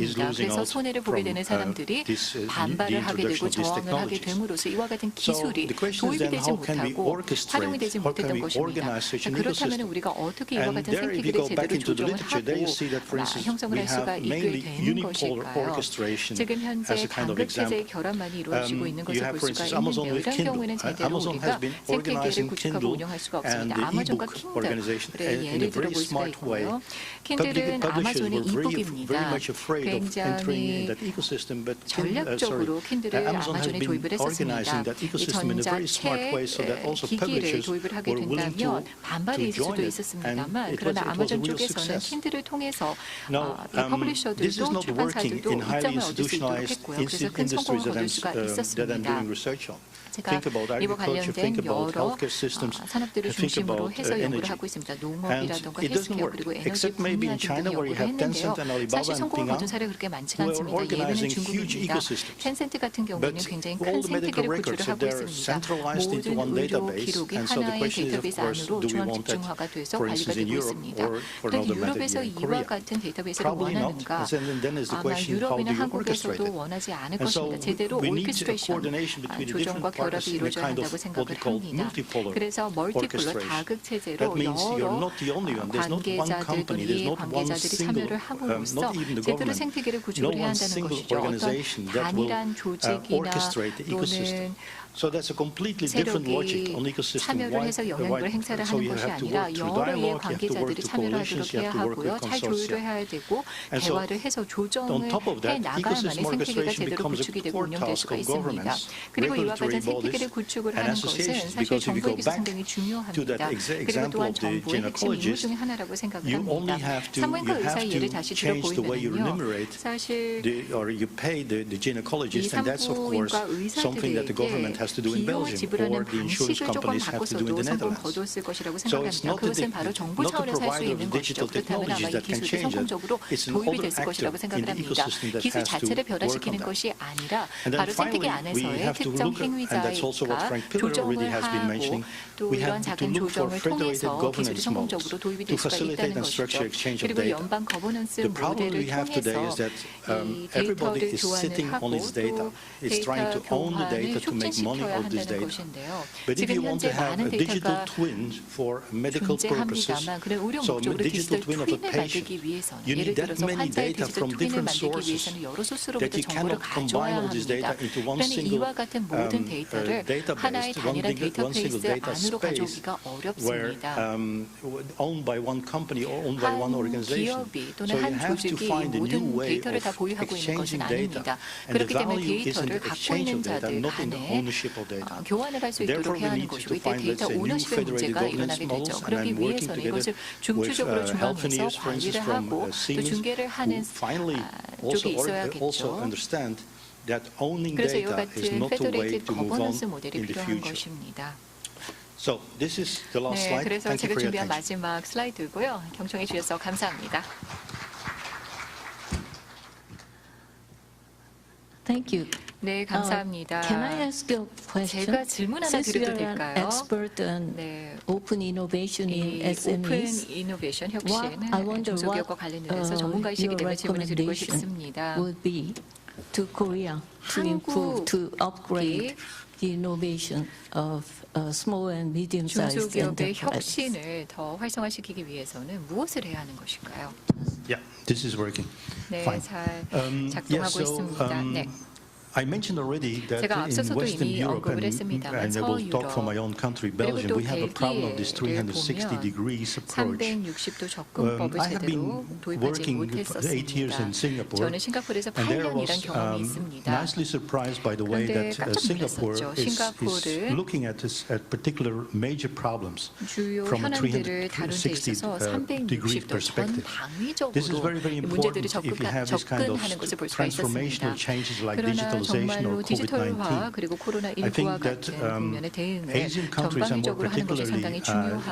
것입니다. losing 그래서 out 손해를 보게 from 되는 사람들이 this, the 반발을 하게 되고 introduction of these 저항을 하게 technologies. 됨으로써 이와 같은 So 기술이 the question is 도입이 then 되지 how can we 못하고 orchestrate, 활용이 되지 how can 못했던 we 것입니다. organize such an 그렇다면 ecosystem? 우리가 어떻게 이와 And 같은 there, if you 생태계를 go back 제대로 into the 조정을 literature, there you 하고 see that, for instance, 형성을 we 할 수가 have 있게 mainly 되는 unipolar 것일까요? orchestration 지금 현재 as a kind of example. 광급체제의 결합만이 이루어지고 있는 You 것을 have, 볼 for 수가 instance, Amazon 있는데요. with 이런 Kindle. 경우에는 제대로 Amazon has 우리가 been 생태계를 organizing 구축하고 Kindle 운영할 수가 and 없습니다. the 아마존과 ebook 킨들의 organization in 예를 a very 들어볼 수가 smart way. 있고요. 킨들은 Publishers 아마존의 were very 이북입니다. much afraid of entering in 굉장히 that ecosystem, but 전략적으로 킨들을 Amazon has 아마존에 been 도입을 organizing 했었습니다. that 이 ecosystem in a very smart way, so that also 기기를 publishers 도입을 하게 were willing 된다면 to 반발이 있을 join 수도 it, 있었습니다만 and 그러나 it was a 아마존 real 쪽에서는 success. 킨들을 통해서 Now, 이 this is 퍼블리셔들도 not working 출판사들도 in highly 이점을 얻을 수 있도록 institutionalized 했고요. 그래서 큰 성공을 거둘 수가 that I'm 있었습니다. doing research on. 제가 Think about 이와 agriculture, think 관련된 about 여러 healthcare systems, 산업들을 think 중심으로 about 해서 연구를 energy. 하고 있습니다. And 농업이라든가 it doesn't 헬스케어 work, 그리고 에너지 except maybe in 분야 China 등등 where you 연구를 have 했는데요. Tencent and Alibaba 사실 and 성공을 Ping 거둔 An, 사례가 그렇게 많지가 who are 않습니다. 예외는 organizing huge 중국입니다. ecosystems. 텐센트 같은 경우는 But 굉장히 큰 all the medical 생태계를 records, 구축을 하고 they're 있습니다. centralized into 모든 one 의료 database, 기록이 and so the 하나의 question is, of 데이터베이스 course, 안으로 do we 중앙 want that, 집중화가 돼서 for 관리가 instance, in 되고 Europe 있습니다. or for 그런데 another method 유럽에서 here in 이와 Korea? 같은 데이터베이스를 Probably not. 원하는가? And then is the 아마 question, how do 유럽이나 you orchestrate 한국에서도 it? 원하지 않을 And so 것입니다. 제대로 we need a 오케스트레이션, coordination between the different 조정과 결합이 partners in a 이루어져야 kind of 한다고 what 생각을 we call 합니다. multipolar 그래서 멀티폴러 orchestration. 다극 체제로 That means you're 여러 not the only one. There's not one 관계자들 company. 또는 There's 이해 not one 관계자들이 single, 참여를 함으로써 not even the 제대로 government. 생태계를 No 구축을 해야 one 한다는 single 것이죠. 어떤 organization that will 단일한 조직이나 orchestrate the ecosystem. 또는 So that's a completely different logic on 세력이 ecosystem. 참여를 해서 영향력을 행사를 So 하는 you 것이 have to 아니라 work through 여러 이해 dialogue, you have to work 관계자들이 through 참여를 coalitions, 하도록 you 해야 have to work 하고요. with 잘 조율을 consortia. 해야 되고 And so 대화를 해서 on 조정을 top of that, 해나가야만이 ecosystem 생태계가 orchestration 제대로 becomes a 구축이 되고 core 운영될 task 수가 of 있습니다. governments, 그리고 이와 같은 regulatory 생태계를 bodies, 구축을 and 하는 것은 associations. 사실 Because if you go 정부에게서 back 상당히 to 중요합니다. that 그리고 example 또한 of the 정부의 핵심 임무 gynecologist, 중에 하나라고 생각을 you 합니다. only have to 산부인과 의사의 예를 다시 change the way you 들어보면요. remunerate 사실 or you pay the 이 gynecologist, and that's of course 산부인과 something that the government has to do in 비용을 Belgium, 지불하는 or the insurance 방식을 조금 companies have to do in 바꿔서도 the 성공 Netherlands. 거뒀을 것이라고 So it's 생각합니다. not the, 그것은 바로 정부 not the 차원에서 할 수 provider of 있는 the 것이죠. digital 그렇다면 아마 technologies 이 that can 기술이 change that. 성공적으로 It's an 도입이 other 됐을 것이라고 actor in 생각을 the 합니다. ecosystem that 기술 has to 자체를 work on 변화시키는 that. 것이 아니라 And then 바로 생태계 finally, we 안에서의 have to 특정 look at, and that's also what 행위자가 Frank Pillar already 조정을 has been 하고 mentioning, 또 we 이러한 have to 작은 look for 조정을 federated 통해서 기술이 governance 성공적으로 models 도입이 to 될 수가 facilitate 있다는 and structure 것이죠. exchange of 그리고 data. 연방 거버넌스 The problem 모델을 we have today 통해서 is that 이 everybody 데이터를 is 교환을 sitting on 하고 its data. 또 It's trying to 데이터 own the 교환을 data to make money 촉진시켜야 of this 한다는 data. 것인데요. But if you 지금 want to 현재 have 많은 a digital 데이터가 twin for medical purposes, 존재합니다만 그런 의료 so a 목적으로 digital 디지털 twin of a 트윈을 patient, 만들기 위해서는 you 예를 need that 들어서 many 환자의 data 디지털 from 트윈을 different 만들기 sources 위해서는 여러 that 소스로부터 you 정보를 cannot combine 가져와야 all this data 합니다. into one 그러니 single 이와 같은 모든 데이터를 database, 하나의 단일한 one single 데이터베이스 data 안으로 space 가져오기가 where 어렵습니다. owned by one company or owned by one 한 organization. 기업이 So 또는 you 한 have to 조직이 find a new 모든 way 데이터를 다 of 보유하고 있는 것은 exchanging data. 아닙니다. And the 그렇기 때문에 value is in 데이터를 the 갖고 exchange 있는 of data, 자들 not in the 간에 ownership of data. 교환을 할 수 Therefore, 있도록 we 해야 하는 need 것이고 to 이때 find, let's 데이터 say, new 오너십의 federated 문제가 governance 일어나게 models, 되죠. and 그러기 I'm working 위해서는 together 이것을 with 중추적으로 Health and 중앙에서 News, for instance, 관리를 from 하고 또 Siemens, 중개를 who 하는 finally 쪽이 also 있어야겠죠. understand that owning 그래서 이와 data is 같은 not the way 페더레이티드 to move on 거버넌스 모델이 in the 필요한 future. 것입니다. So this is the last 네, slide. 그래서 Thank you 제가 for your 준비한 attention. 마지막 슬라이드고요. 경청해 주셔서 감사합니다. Thank you. 네, 감사합니다. Can I ask you a question? 제가 질문 하나 Since you 드려도 are an 될까요? expert on 네, open innovation in 이 오픈 SMEs, 이노베이션 what 혁신, I wonder 중소기업과 what 관련돼서 전문가이시기 your 때문에 질문을 드리고 recommendation 싶습니다. would be to Korea to improve, to upgrade the innovation of small and medium-sized 중소기업의 enterprises. 혁신을 더 활성화시키기 위해서는 무엇을 해야 하는 것일까요? Yeah, this is working. 네, Fine. 잘 Yeah, 작동하고 있습니다. 네. I mentioned already that 제가 in 앞서서도 Western 이미 Europe, 언급을 했습니다만 and I will talk for my 서유럽 own country, 그리고 Belgium, 또 we have a problem of this 벨기에를 360 보면 degrees approach. 360도 접근법을 I have 제대로 been 도입하지 working for 8 years in 못했었습니다. Singapore, 저는 싱가포르에서 and there I 8년 일한 was 경험이 있습니다. nicely surprised by the way 그런데 that 깜짝 Singapore 놀랐었죠. is 싱가포르는 looking at particular major problems 주요 from a 현안들을 다룬 데 360 있어서 degree 360도 전 perspective. This is very, very 당위적으로 문제들이 important if you have this kind of 접근하는 것을 볼 수가 있었습니다. transformational changes like 그러나 digitalization 정말로 or 디지털화 COVID-19. 그리고 I 코로나19와 think that 같은 국면의 대응을 Asian countries and more 전방위적으로 하는 것이 particularly 상당히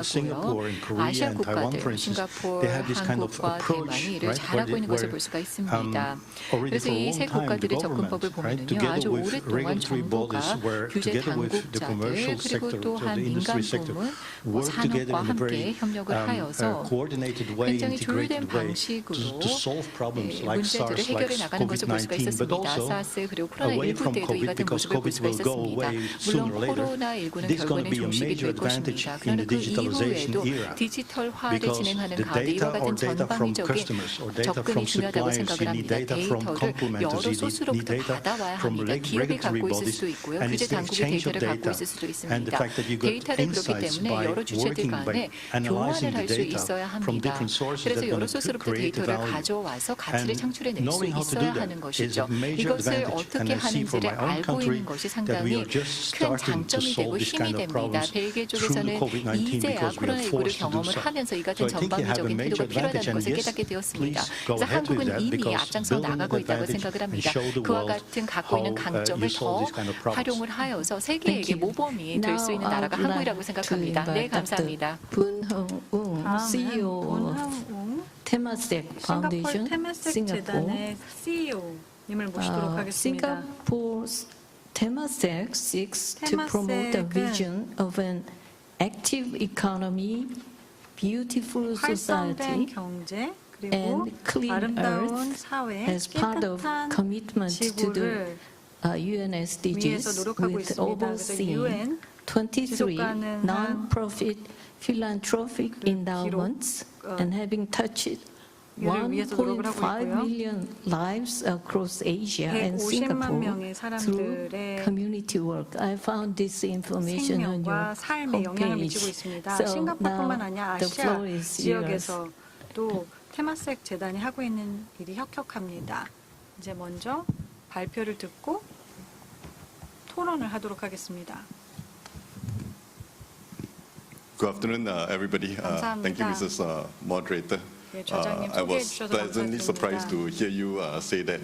Singapore 중요하고요. and Korea 아시아 and Taiwan, for 국가들, instance, 싱가포르, they have this kind of 한국과 approach, 대만이 이를 right, 잘하고 있는 것을 볼 수가 있습니다. already 그래서 for a 이 long 세 time the 국가들의 government, 접근법을 right, 보면요, together 아주 with 오랫동안 regulatory bodies, 정부가 were 규제 together with the commercial 당국자들 그리고 sector, 또한 the industry sector, 민간 부문, work together 산업과 in a very 함께 협력을 하여서 coordinated way, 굉장히 조율된 integrated way 방식으로 to solve problems like 문제들을 SARS, like 해결해 나가는 것을 볼 수가 COVID-19, but 있었습니다. also 사스 그리고 away from 코로나19때도 이 COVID 같은 because 모습을 볼 COVID 수가 will go 있었습니다. away 물론 sooner or later. 코로나19는 This is going 결국에는 to be a 종식이 major 될 advantage 것입니다. in 그러나 the 그 digitalization 이후에도 era 디지털화를 because 진행하는 the 가운데 이와 data 같은 or data from 전방위적인 customers or data 접근이 from 중요하다고 suppliers, 생각을 you need 합니다. data from 데이터를 complementers, 여러 you need 소스로부터 data 받아와야 from 합니다. 기업이 regulatory 갖고 있을 bodies, 수도 있고요. and 규제 it's the 당국이 exchange of 데이터를 갖고 data 있을 수도 and the 있습니다. fact that you got 데이터를 그렇기 insights 때문에 by 여러 주체들 working by 간에 analyzing 교환을 할 the 수 data 있어야 from 합니다. different sources 그래서 that 여러 going to 소스로부터 create the 데이터를 value. 가져와서 가치를 And 창출해낼 수 knowing how to do 있어야 that 하는 is 것이죠. a major 이것을 advantage. 어떻게 And I see for 하는지를 my own 알고 country 있는 것이 that we 상당히 are just 큰 starting to 장점이 되고 solve this 힘이 kind of 됩니다. problems 벨기에 through the 쪽에서는 COVID-19 이제야 because we are 코로나19를 forced to do 경험을 so. 하면서 이 So 같은 I think you have a 전방위적인 major 태도가 필요하다는 advantage, and 것을 yes, 깨닫게 되었습니다. please go 그래서 ahead with 한국은 that 이미 because 앞장서 building 나가고 that 있다고 advantage 생각을 and 합니다. show the 그와 world 같은 갖고 있는 how 강점을 you solve 더 these kind of problems. 활용을 하여서 세계에게 Thank you. 모범이 될 수 있는 Now 나라가 I would 한국이라고 like 생각합니다. to 네, invite 감사합니다. Dr. Bunhung-ung, 다음은 CEO of 문항웅 Temasek 싱가포르 Foundation, 테마색 Singapore. 재단의 CEO님을 모시도록 하겠습니다. Singapore's Temasek seeks to promote the 테마색은 vision of an active economy, beautiful 활성된 society, 경제 그리고 and clean 아름다운 earth 사회, as part of 깨끗한 commitment to the 지구를 UN 위해서 SDGs 노력하고 with 있습니다. 그래서 overseeing UN 23 지속가능한 non-profit philanthropic endowments and having touched 이를 위해서 노력을 하고 1.5 있고요. million lives across Asia and 150만 Singapore 명의 through 사람들의 community work. I found this information on your 생명과 삶에 영향을 미치고 homepage. 있습니다. So 싱가포르뿐만 now 아니라 the 아시아 floor is yours. 지역에서도 테마색 재단이 하고 있는 일이 혁혁합니다. 이제 먼저 발표를 듣고 토론을 하도록 하겠습니다. Good afternoon, everybody. Thank you, Mrs. Moderator. 네, 저장님 I 소개해 was 주셔서 pleasantly surprised to 감사드립니다. hear you say that.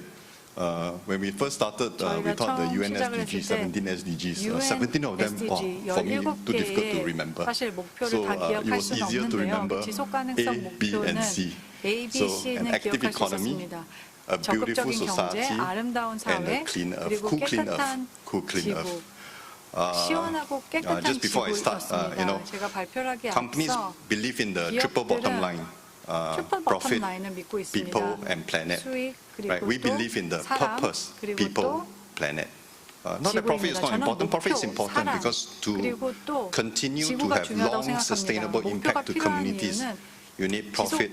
When we first started, we 저희가 thought the 처음 UN 시작을 SDG, 했을 때 17 SDGs, UN 17 of them, SDG for me, too difficult to 17개의 remember. 사실 목표를 So 다 it 기억할 was 수는 easier to 없는데요. remember 지속 가능성 A, B, 목표는 and C. A, B, So C는 an active 기억할 수 economy, 있었습니다. a beautiful 적극적인 경제, society, 아름다운 and 사회, a clean earth. 그리고 Cool clean 깨끗한 earth. Cool clean 지구. earth. 시원하고 깨끗한 just before I start, 지구였습니다. 제가 발표를 하기 companies 앞서 believe in the triple bottom line. 트리플 버텀 Profit, 라인을 믿고 있습니다. people, and planet. 수익 그리고 Right? We 또 believe in the 사람 purpose, 그리고 people, 또 planet. Not that profit is not 저는 important. Profit is 목표, important 사람, because to 그리고 또 continue to 지구가 have 중요하다고 long, sustainable 생각합니다. impact 목표가 to 필요한 communities, 이유는 you need profit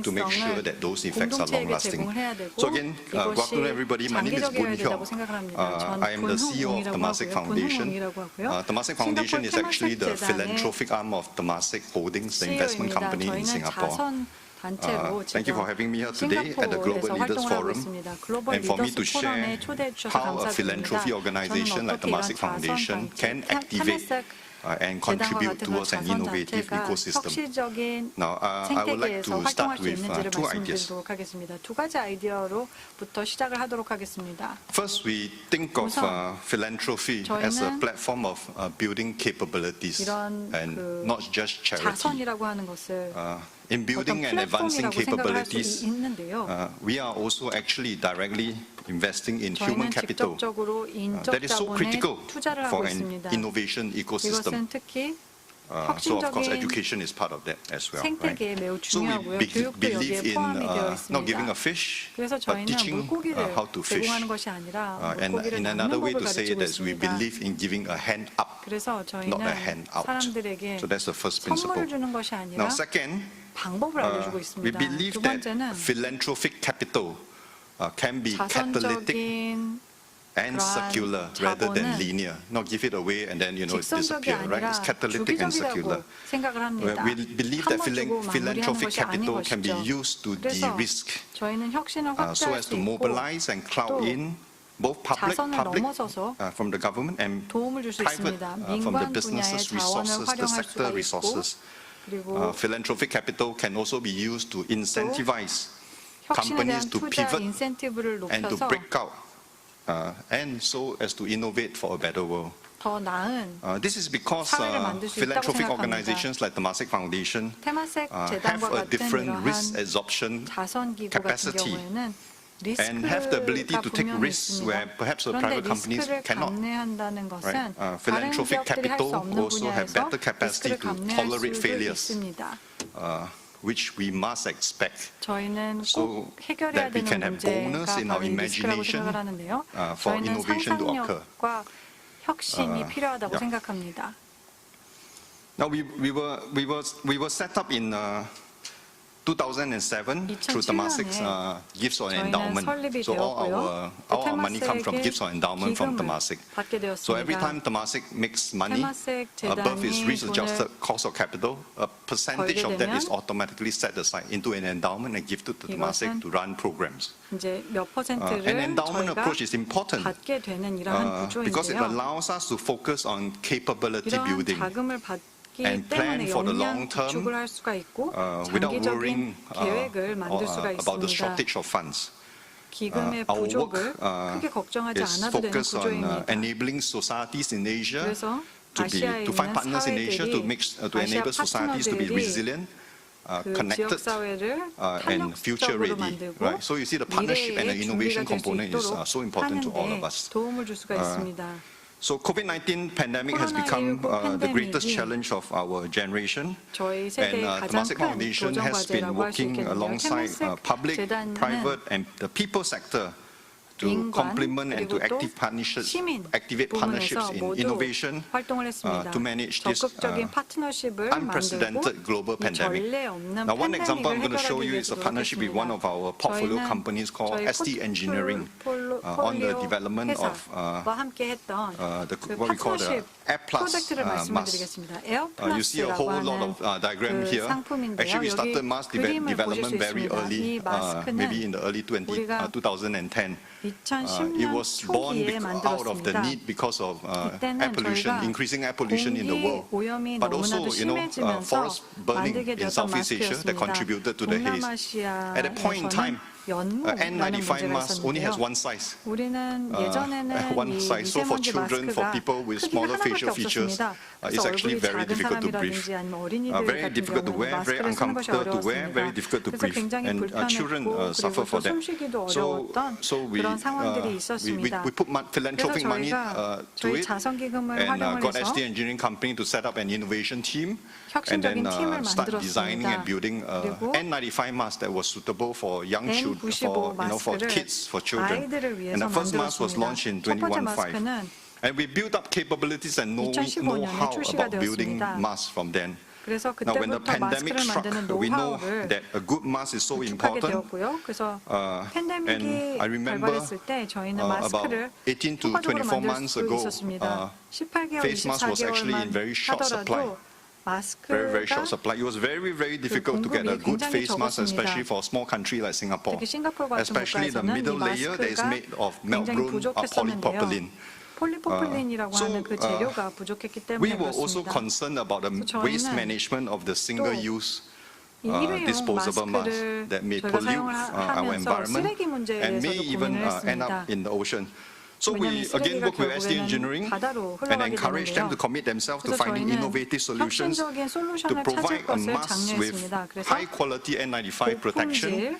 to make sure 지속 that those effects are long 공동체에게 lasting. 제공을 해야 되고 So again, good afternoon everybody. My name is 장기적이어야 Boon 된다고 Hyung. 생각을 합니다. 전 I am the CEO of 분홍웅이라고 Temasek 하고요. Foundation. 분홍웅이라고 하고요. Temasek Foundation is actually the 테마색 재단의 philanthropic arm of Temasek Holdings, the investment CEO입니다. company in 저희는 Singapore. 자선 단체로 Thank you for having me here today at the 싱가포르에서 Global Leaders 활동을 하고 Forum 있습니다. 글로벌 and for me to 리더스 포럼에 share 초대해 주셔서 how a 감사드립니다. philanthropy organization 저는 like 어떻게 이런 Temasek Foundation 자선 can 단체, activate 테마색 and 재단과 contribute 같은 towards an 자선 innovative 단체가 ecosystem. 혁신적인 Now, I would like 생태계에서 to 활동할 start 수 with 있는지를 two ideas. 말씀드리도록 하겠습니다. 두 가지 아이디어로부터 시작을 하도록 하겠습니다. First, we think of 우선 philanthropy as a 저희는 platform of building capabilities 이런 and 그 not just charity. 자선이라고 하는 것을 In building 어떤 and advancing 플랫폼이라고 생각을 할 수 capabilities, 있는데요. we are also actually directly investing in human 저희는 capital. 직접적으로 인적 That is so 자본에 critical 투자를 하고 for an 있습니다. innovation ecosystem. 이것은 특히 So of course, 혁신적인 education is part of that as well. Right? 생태계에 매우 So we 중요하고요. 교육도 believe 여기에 in 포함이 되어 not giving 있습니다. a fish, 그래서 but 저희는 teaching 물고기를 how to fish. 제공하는 것이 아니라 And 물고기를 in 낚는 another way 법을 to say 가르치고 that we 있습니다. believe in giving a hand up, 그래서 not a hand 저희는 out. 사람들에게 So that's the first principle. 선물을 주는 것이 아니라 Now, second, 방법을 알려주고 we 있습니다. believe 두 that 번째는 philanthropic capital can be catalytic 자선적인 and 그러한 circular rather than 자본은 linear. Not give it away and then it's 직선적이 disappear, right? 아니라 It's catalytic and circular. 주기적이라고 생각을 합니다. We believe that 한번 주고 마무리하는 philanthropic 것이 아닌 capital can be 것이죠. used to 그래서 de-risk 저희는 혁신을 so 확대할 as 수 to 있고 mobilize and crowd 또 in both public 자선을 넘어서서 from the government and 도움을 줄 수 private 있습니다. from the 민관 분야의 businesses 자원을 resources, the 활용할 sector 수가 있고 resources. 그리고 Philanthropic capital can also be used to incentivize 혁신에 companies 대한 to 투자 pivot 인센티브를 and to 높여서 break out and so as to innovate for a better world. 더 나은 This is because 사회를 만들 수 있다고 philanthropic 생각합니다. organizations like Temasek Foundation 테마색 have 재단과 a 같은 different risk 이러한 absorption 자선기구 같은 capacity 경우에는 and have the ability 리스크가 to take 분명히 risks 있습니다. where perhaps the 그런데 private companies 리스크를 cannot. 감내한다는 것은 Right? 다른 Philanthropic 기업들이 할 수 capital 없는 also have 분야에서 better capacity 리스크를 to 감내할 tolerate 수도 failures. 있습니다. which we must expect. 저희는 So 꼭 해결해야 that we can 되는 have boldness 문제가 in our 바로 이 리스크라고 imagination, 생각을 하는데요. for 저희는 innovation to occur. 상상력과 혁신이 필요하다고 yeah. 생각합니다. Now we were set up in 2007 through Temasek's gifts or 저희는 endowment. 설립이 So 되었고요. all our money comes from gifts or endowment from 기금을 Temasek. 받게 So every 되었습니다. time Temasek makes money 테마색 above its 재단이 risk-adjusted 돈을 cost of capital, a percentage of that is 되면 automatically set aside into an endowment and gifted to Temasek 이것은 to run programs. 이제 몇 An 퍼센트를 endowment 저희가 approach is important 받게 되는 이러한 because it 구조인데요. allows us to focus on capability 이러한 building. 자금을 받기 and plan 때문에 for the 역량 long term, 구축을 할 수가 있고 without worrying 장기적인 계획을 만들 수가 about the 있습니다. shortage of funds. 기금의 Our 부족을 work 크게 걱정하지 is 않아도 되는 focused on 구조입니다. enabling societies in Asia 그래서 to 아시아에 find 있는 partners in Asia to 사회들이 아시아 enable societies to be 파트너들이 resilient, 그 지역 connected, 사회를 and future 탄력적으로 ready. 만들고 Right? So you see the partnership and the 미래에 innovation 준비가 될 수 component is 있도록 so important to all of 하는데 us. 도움을 줄 수가 있습니다. So COVID-19 pandemic has become the greatest challenge of our generation. 저희 And 세대의 가장 Temasek 큰 Foundation 도전 has been 과제라고 할 수 working 있겠는데요. alongside 테마색 public, 재단은 private, and the people sector to 민관 complement and to 그리고 또 activate partnerships 시민 in 모두 innovation 활동을 했습니다. to manage this 적극적인 파트너십을 만들고 unprecedented global 이 pandemic. 전례 없는 Now, one example I'm going to show 팬데믹을 you is a 해결하기 partnership with one of our portfolio companies called ST Engineering on the development of 와 함께 했던 그 what we call the 파트너십 Air Plus 프로젝트를 말씀을 mask. 드리겠습니다. You see a 에어플러스라고 whole lot 하는 of diagram 그 here. 상품인데요. Actually, we 여기 started mask 그림을 보실 development 수 very 있습니다. early, 이 마스크는 maybe in the early 우리가 2010. It 2010년 was born 초기에 out of the 만들었습니다. need because of air 이때는 pollution, 저희가 increasing air pollution in the 공기 world. 오염이 But 너무나도 also, 심해지면서 forest burning 만들게 in 되었던 Southeast Asia that 마스크였습니다. contributed to the haze. At that point in time, 연무라는 N95 문제가 mask only has 있었는데요. one size. 우리는 예전에는 one 이 size. So for 미세먼지 children, for 마스크가 people with 크기가 smaller 하나밖에 facial features, 없었습니다. it's 그래서 actually 얼굴이 very 작은 difficult to breathe. 사람이라든지 아니면 어린이들 Very 같은 difficult to 경우는 wear, very 마스크를 쓰는 것이 uncomfortable to wear, very 어려웠습니다. difficult to 그래서 breathe. 굉장히 And children 불편했고 suffer 그리고 for 또 that. 숨쉬기도 어려웠던 그런 상황들이 있었습니다. We put 그래서 philanthropic money 저희가 to 저희 it 자선기금을 and 활용을 got 해서 ST Engineering Company to set up an innovation team and then 혁신적인 팀을 start designing and 만들었습니다. building 그리고 N95 mask that was suitable for young children, N95 for 마스크를 kids, for children. 아이들을 위해서 And the first mask was launched in 만들었습니다. 첫 번째 2015. 마스크는 And we built up capabilities and 2015년에 know-how 출시가 about building 되었습니다. masks from then. 그래서 Now, when the 그때부터 pandemic 마스크를 struck, 만드는 we know 노하우를 that a good mask is so 구축하게 important. 되었고요. 그래서 And 팬데믹이 I remember 발발했을 때 저희는 about 마스크를 18 to 효과적으로 24 만들 months 수 ago, 있었습니다. 18개월, face mask was actually in 24개월만 very short supply. 하더라도 Very 마스크가 short supply. It was very difficult to get a 공급이 good 굉장히 face mask, 적었습니다. especially for a small country like Singapore. 특히 싱가포르 같은 Especially the 국가에서는 이 middle layer that is 마스크가 made of 굉장히 melt-blown 부족했었는데요. polypropylene. 폴리포필린이라고 So, 하는 그 재료가 부족했기 We 때문에 were also 그렇습니다. concerned about the 그래서 waste 저희는 management of the single-use 이 일회용 disposable mask 마스크를 that may 저희가 pollute 사용을 our 하면서 environment 쓰레기 문제에 and may 대해서도 even 고민을 end up 했습니다. in the ocean. So we 왜냐하면 again 쓰레기가 work with ST 결국에는 Engineering 바다로 and 흘러가게 encourage them to 되는데요. commit themselves to 그래서 finding 저희는 innovative solutions 혁신적인 to 솔루션을 찾을 provide a 것을 mask with 장려했습니다. 그래서 high quality N95 protection. 고품질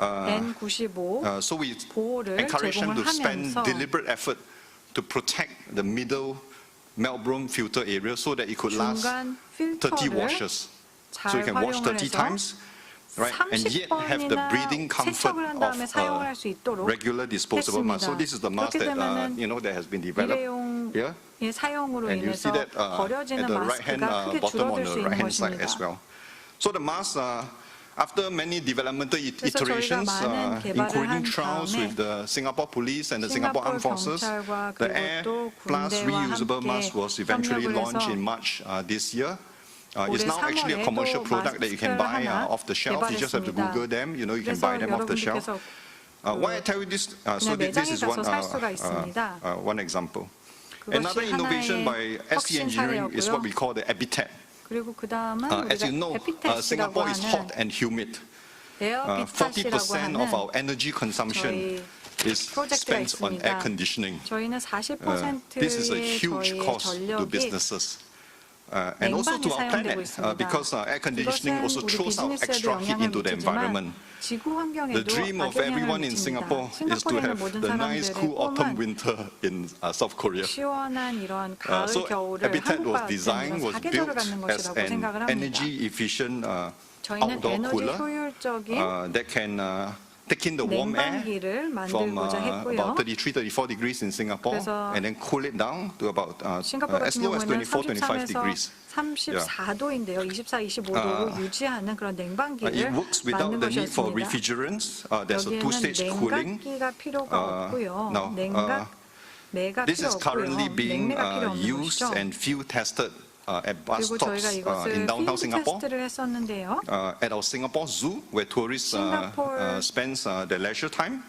N95 So we 보호를 encourage them 제공을 to spend 하면서 deliberate effort to protect the middle melt-blown filter area so that it could last 중간 30 필터를 washes. So you 잘 can wash 활용을 30 해서 times, right? And yet have the 30번이나 breathing comfort 세척을 한 다음에 사용을 할 of 수 있도록 regular disposable mask. So 했습니다. this is the mask 그렇게 that 되면은 that has been developed here. 일회용의 사용으로 And you see 인해서 that at 버려지는 the right hand 마스크가 크게 bottom on 줄어들 수 the 있는 right hand side 것입니다. as well. So the mask, after many developmental 그래서 저희가 iterations, 많은 개발을 including 한 trials with 다음에 the Singapore Police and the Singapore 싱가포르 Armed Forces, 경찰과 the 그리고 Air 또 Plus 군대와 reusable 함께 mask was eventually 협력을 launched 해서 in March this year. It's 올해 now actually a 3월에 commercial 또 product that you can 마스크를 buy 하나 off the shelf. You just have to 개발했습니다. Google them. You can 그래서 buy them off the shelf. 여러분들께서 Why I tell you this? So 그냥 this 매장에 is 가서 살 수가 있습니다. one example. 그것이 Another innovation by 하나의 ST Engineering is what we 혁신 call the Habitat. 그리고 그 다음은 As you 우리가 know, 에피텍스라고 Singapore is hot 하는 and humid. 에어비tat이라고 40% of our 하는 energy consumption 저희 is 프로젝트가 spent on 있습니다. air conditioning. 저희는 This is a 40%의 huge 저희 cost to 전력이 businesses. And also to our 냉방이 planet, 사용되고 있습니다. because air conditioning 이것은 also 우리 throws out 비즈니스에도 extra heat 영향을 into the 미치지만 environment. 지구 The 환경에도 dream of 악영향을 everyone in 미칩니다. Singapore is to 싱가포르에 있는 have 모든 the nice, 사람들의 cool autumn 꿈은 winter in South Korea. 시원한 이러한 가을 So 겨울을 Habitat was 한국과 같은 designed, 이런 was 사계절을 built 갖는 as 것이라고 an 생각을 합니다. energy efficient 저희는 outdoor 에너지 cooler 효율적인 that can take in the warm air 냉방기를 from 만들고자 했고요. about 33, 34 degrees in Singapore 그래서 and then cool it down to about 싱가포르 as 같은 low as 경우에는 24, 25 33에서 degrees. 34도인데요. 24, 25도로 유지하는 그런 It 냉방기를 works without 만든 the need for 것이었습니다. refrigerants. There's a 여기에는 two-stage cooling. 냉각기가 필요가 없고요. Now, 매가 this 필요 is currently 없고요. being 냉매가 필요 없는 used 것이죠. and field tested at bus 그리고 stops 저희가 이것을 in downtown 필드 Singapore. 테스트를 했었는데요. At our Singapore Zoo, where tourists 싱가포르 spend their leisure time,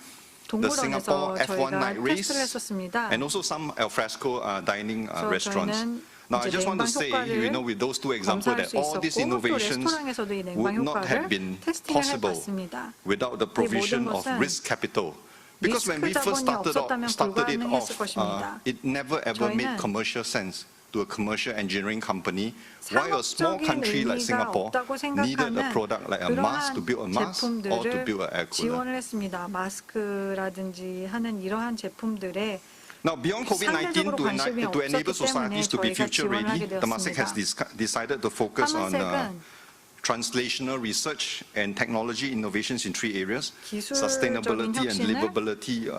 the 동물원에서 Singapore F1 저희가 night race, 테스트를 했었습니다. and also some alfresco dining 그래서 restaurants. 저희는 Now, I 이제 just want to 냉방 say, 효과를 with those two examples, 검사할 that 수 all these 있었고 또 innovations 레스토랑에서도 이 냉방 would not have 효과를 been 테스팅을 possible 해봤습니다. without the provision of 것은 risk capital. Because when we 리스크 first 자본이 없었다면 started it off, 불가능했을 것입니다. it never ever made 저희는 commercial sense to a commercial engineering company why a small 상업적인 country like 의미가 Singapore 없다고 needed a 생각하는 product like a mask to build a 그러한 mask or to build 제품들을 an air cooler. 지원을 했습니다. 마스크라든지 하는 이러한 제품들에 Now, beyond COVID-19, 상대적으로 관심이 to enable 없었기 때문에 societies to be 저희가 future 지원을 ready, 하게 Temasek has 되었습니다. decided to focus on 테마색은 translational research and technology innovations in three areas: 기술적인 sustainability and 혁신을 livability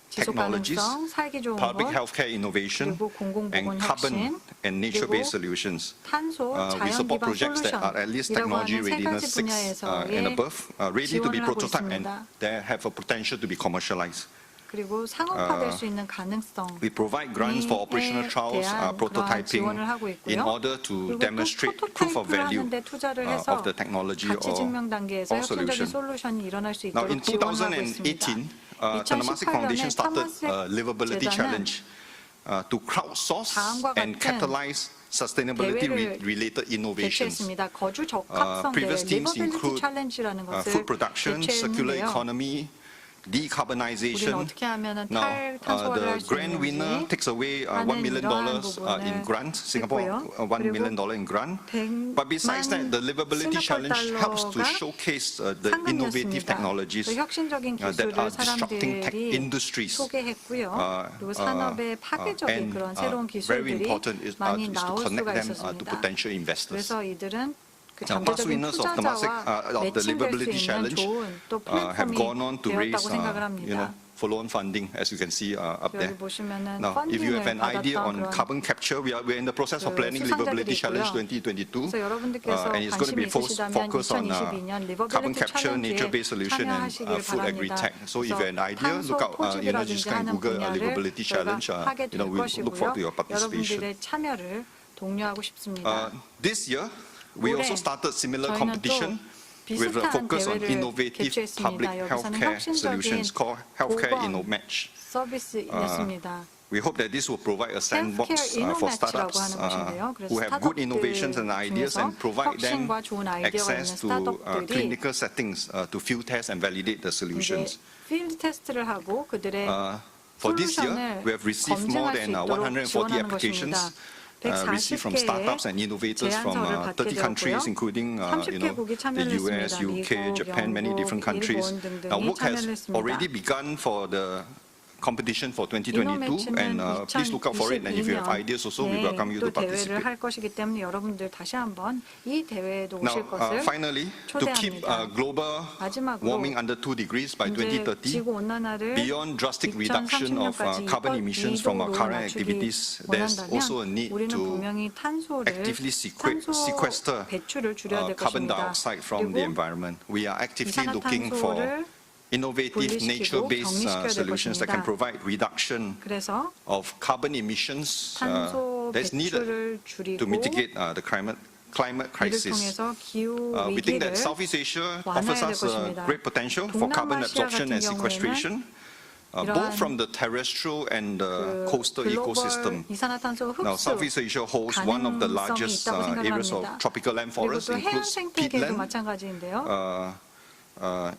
지속 technologies, 가능성, 살기 좋은 public 것, healthcare innovation, 그리고 공공보건 and carbon 혁신, and nature-based 그리고 solutions. 탄소, We 자연 support 기반 projects that are at least 솔루션이라고 technology 하는 세 readiness 가지 6 and 분야에서의 above, ready to be 지원을 하고 prototyped and 있습니다. that have a potential to be commercialized. 그리고 상업화될 수 있는 가능성 We provide grants for operational trials, 대한 그러한 prototyping, 지원을 하고 있고요. in order to 그리고 또 demonstrate proof of 프로토타입을 value 하는데 투자를 해서 of the technology 가치 or 증명 단계에서 혁신적인 solution. 솔루션이 일어날 수 Now, 있도록 in 지원하고 있습니다. 2018, Temasek Foundation 2018년에 started a 테마색 livability 재단은 challenge to crowdsource 다음과 and 같은 catalyze sustainability 대회를 related innovations. 개최했습니다. 거주 적합성 대회, Previous teams 리버빌리티 include 챌린지라는 것을 food production, circular 개최했는데요. economy, 우리는 decarbonization. 어떻게 하면은 Now, 탄소화를 the 할 수 grand winner 있는지 takes away $1 하는 million 이러한 in 부분을 grant, Singapore 했고요. $1 million 그리고 in grant. 100만 But besides that, the livability challenge helps to 싱가포르 showcase the innovative 상금이었습니다. technologies 그 혁신적인 that 기술을 are disrupting tech 사람들이 industries. 소개했고요. 그리고 산업의 파괴적인 And 그런 새로운 very 기술들이 important is 많이 to 나올 connect 수가 them to 있었습니다. potential investors. 그래서 이들은 그 Now, past 잠재적인 winners of Temasek 투자자와 of the 매칭될 수 livability 있는 challenge 좋은 또 have gone on 플랫폼이 to raise 되었다고 생각을 합니다. follow-on funding, as you can see up there. 여기 보시면은 Now, if you 펀딩을 have an idea 받았던 on 그런 carbon capture, we're in the process of 그 planning 수상자들이 Livability Challenge 있고요. 2022, 그래서 여러분들께서 and it's going to be 관심이 있으시다면 focused on 2022년 carbon 리버빌리티 capture, 챌린지에 nature-based solution, and 참여하시길 food 바랍니다. agri-tech. So if you have an idea, 탄소 look out. You just 토지라든지 can 하는 Google 분야를 Livability Challenge. 저희가 하게 될 We look forward to your 것이고요. participation. 여러분들의 참여를 독려하고 싶습니다. This year, we 올해 also started similar 저희는 competition 또 with a 비슷한 focus on 대회를 innovative public 개최했습니다. 여기서는 healthcare solutions 혁신적인 called Healthcare 보건 InnoMatch. 서비스였습니다. We hope that this will provide a sandbox 헬스케어 for 이노매치라고 startups 하는 것인데요. 그래서 who have good innovations and 스타트업들 ideas and 중에서 provide them 혁신과 좋은 아이디어가 있는 access to 스타트업들이 clinical settings to field test and validate the 이제 solutions. 필드 테스트를 하고 그들의 For this year, 솔루션을 we have received more 검증할 수 than 있도록 140 지원하는 applications 것입니다. received from startups and innovators from 30 countries, including 30개국이 the 참여를 US, 했습니다. UK, 미국, Japan, many 영국, different countries. 일본 등등이 Now, work has 참여를 했습니다. already begun for the competition for 2022, and please look out for it. And if you have ideas also, we welcome you 또 to participate. 대회를 할 것이기 때문에 여러분들 다시 한번 이 대회에도 Now, 오실 것을 finally, to keep 초대합니다. global 마지막으로 warming under 2 degrees by 이제 2030, 지구 온난화를 beyond drastic reduction of 2030년까지 carbon emissions from our current activities, there's also a need 우리는 to 분명히 탄소를 actively sequester 배출을 줄여야 될 carbon 것입니다. dioxide from the 그리고 environment. We are actively looking for 이산화탄소를 innovative 분리시키고 nature-based 정리시켜야 될 solutions that can 것입니다. provide reduction 그래서 of carbon emissions 탄소 that's needed 배출을 to 줄이고 mitigate the climate 이를 crisis. 통해서 기후 We think 위기를 that Southeast Asia 완화해야 offers 될 us a 것입니다. great potential for carbon 동남아시아 absorption and 같은 sequestration, both from the terrestrial and the coastal ecosystem. 글로벌 이산화탄소 Now, 흡수 Southeast Asia holds one of the 가능성이 largest 있다고 areas of 생각합니다. tropical land 그리고 forests, 또 해양 includes 생태계도 peatland. 마찬가지인데요.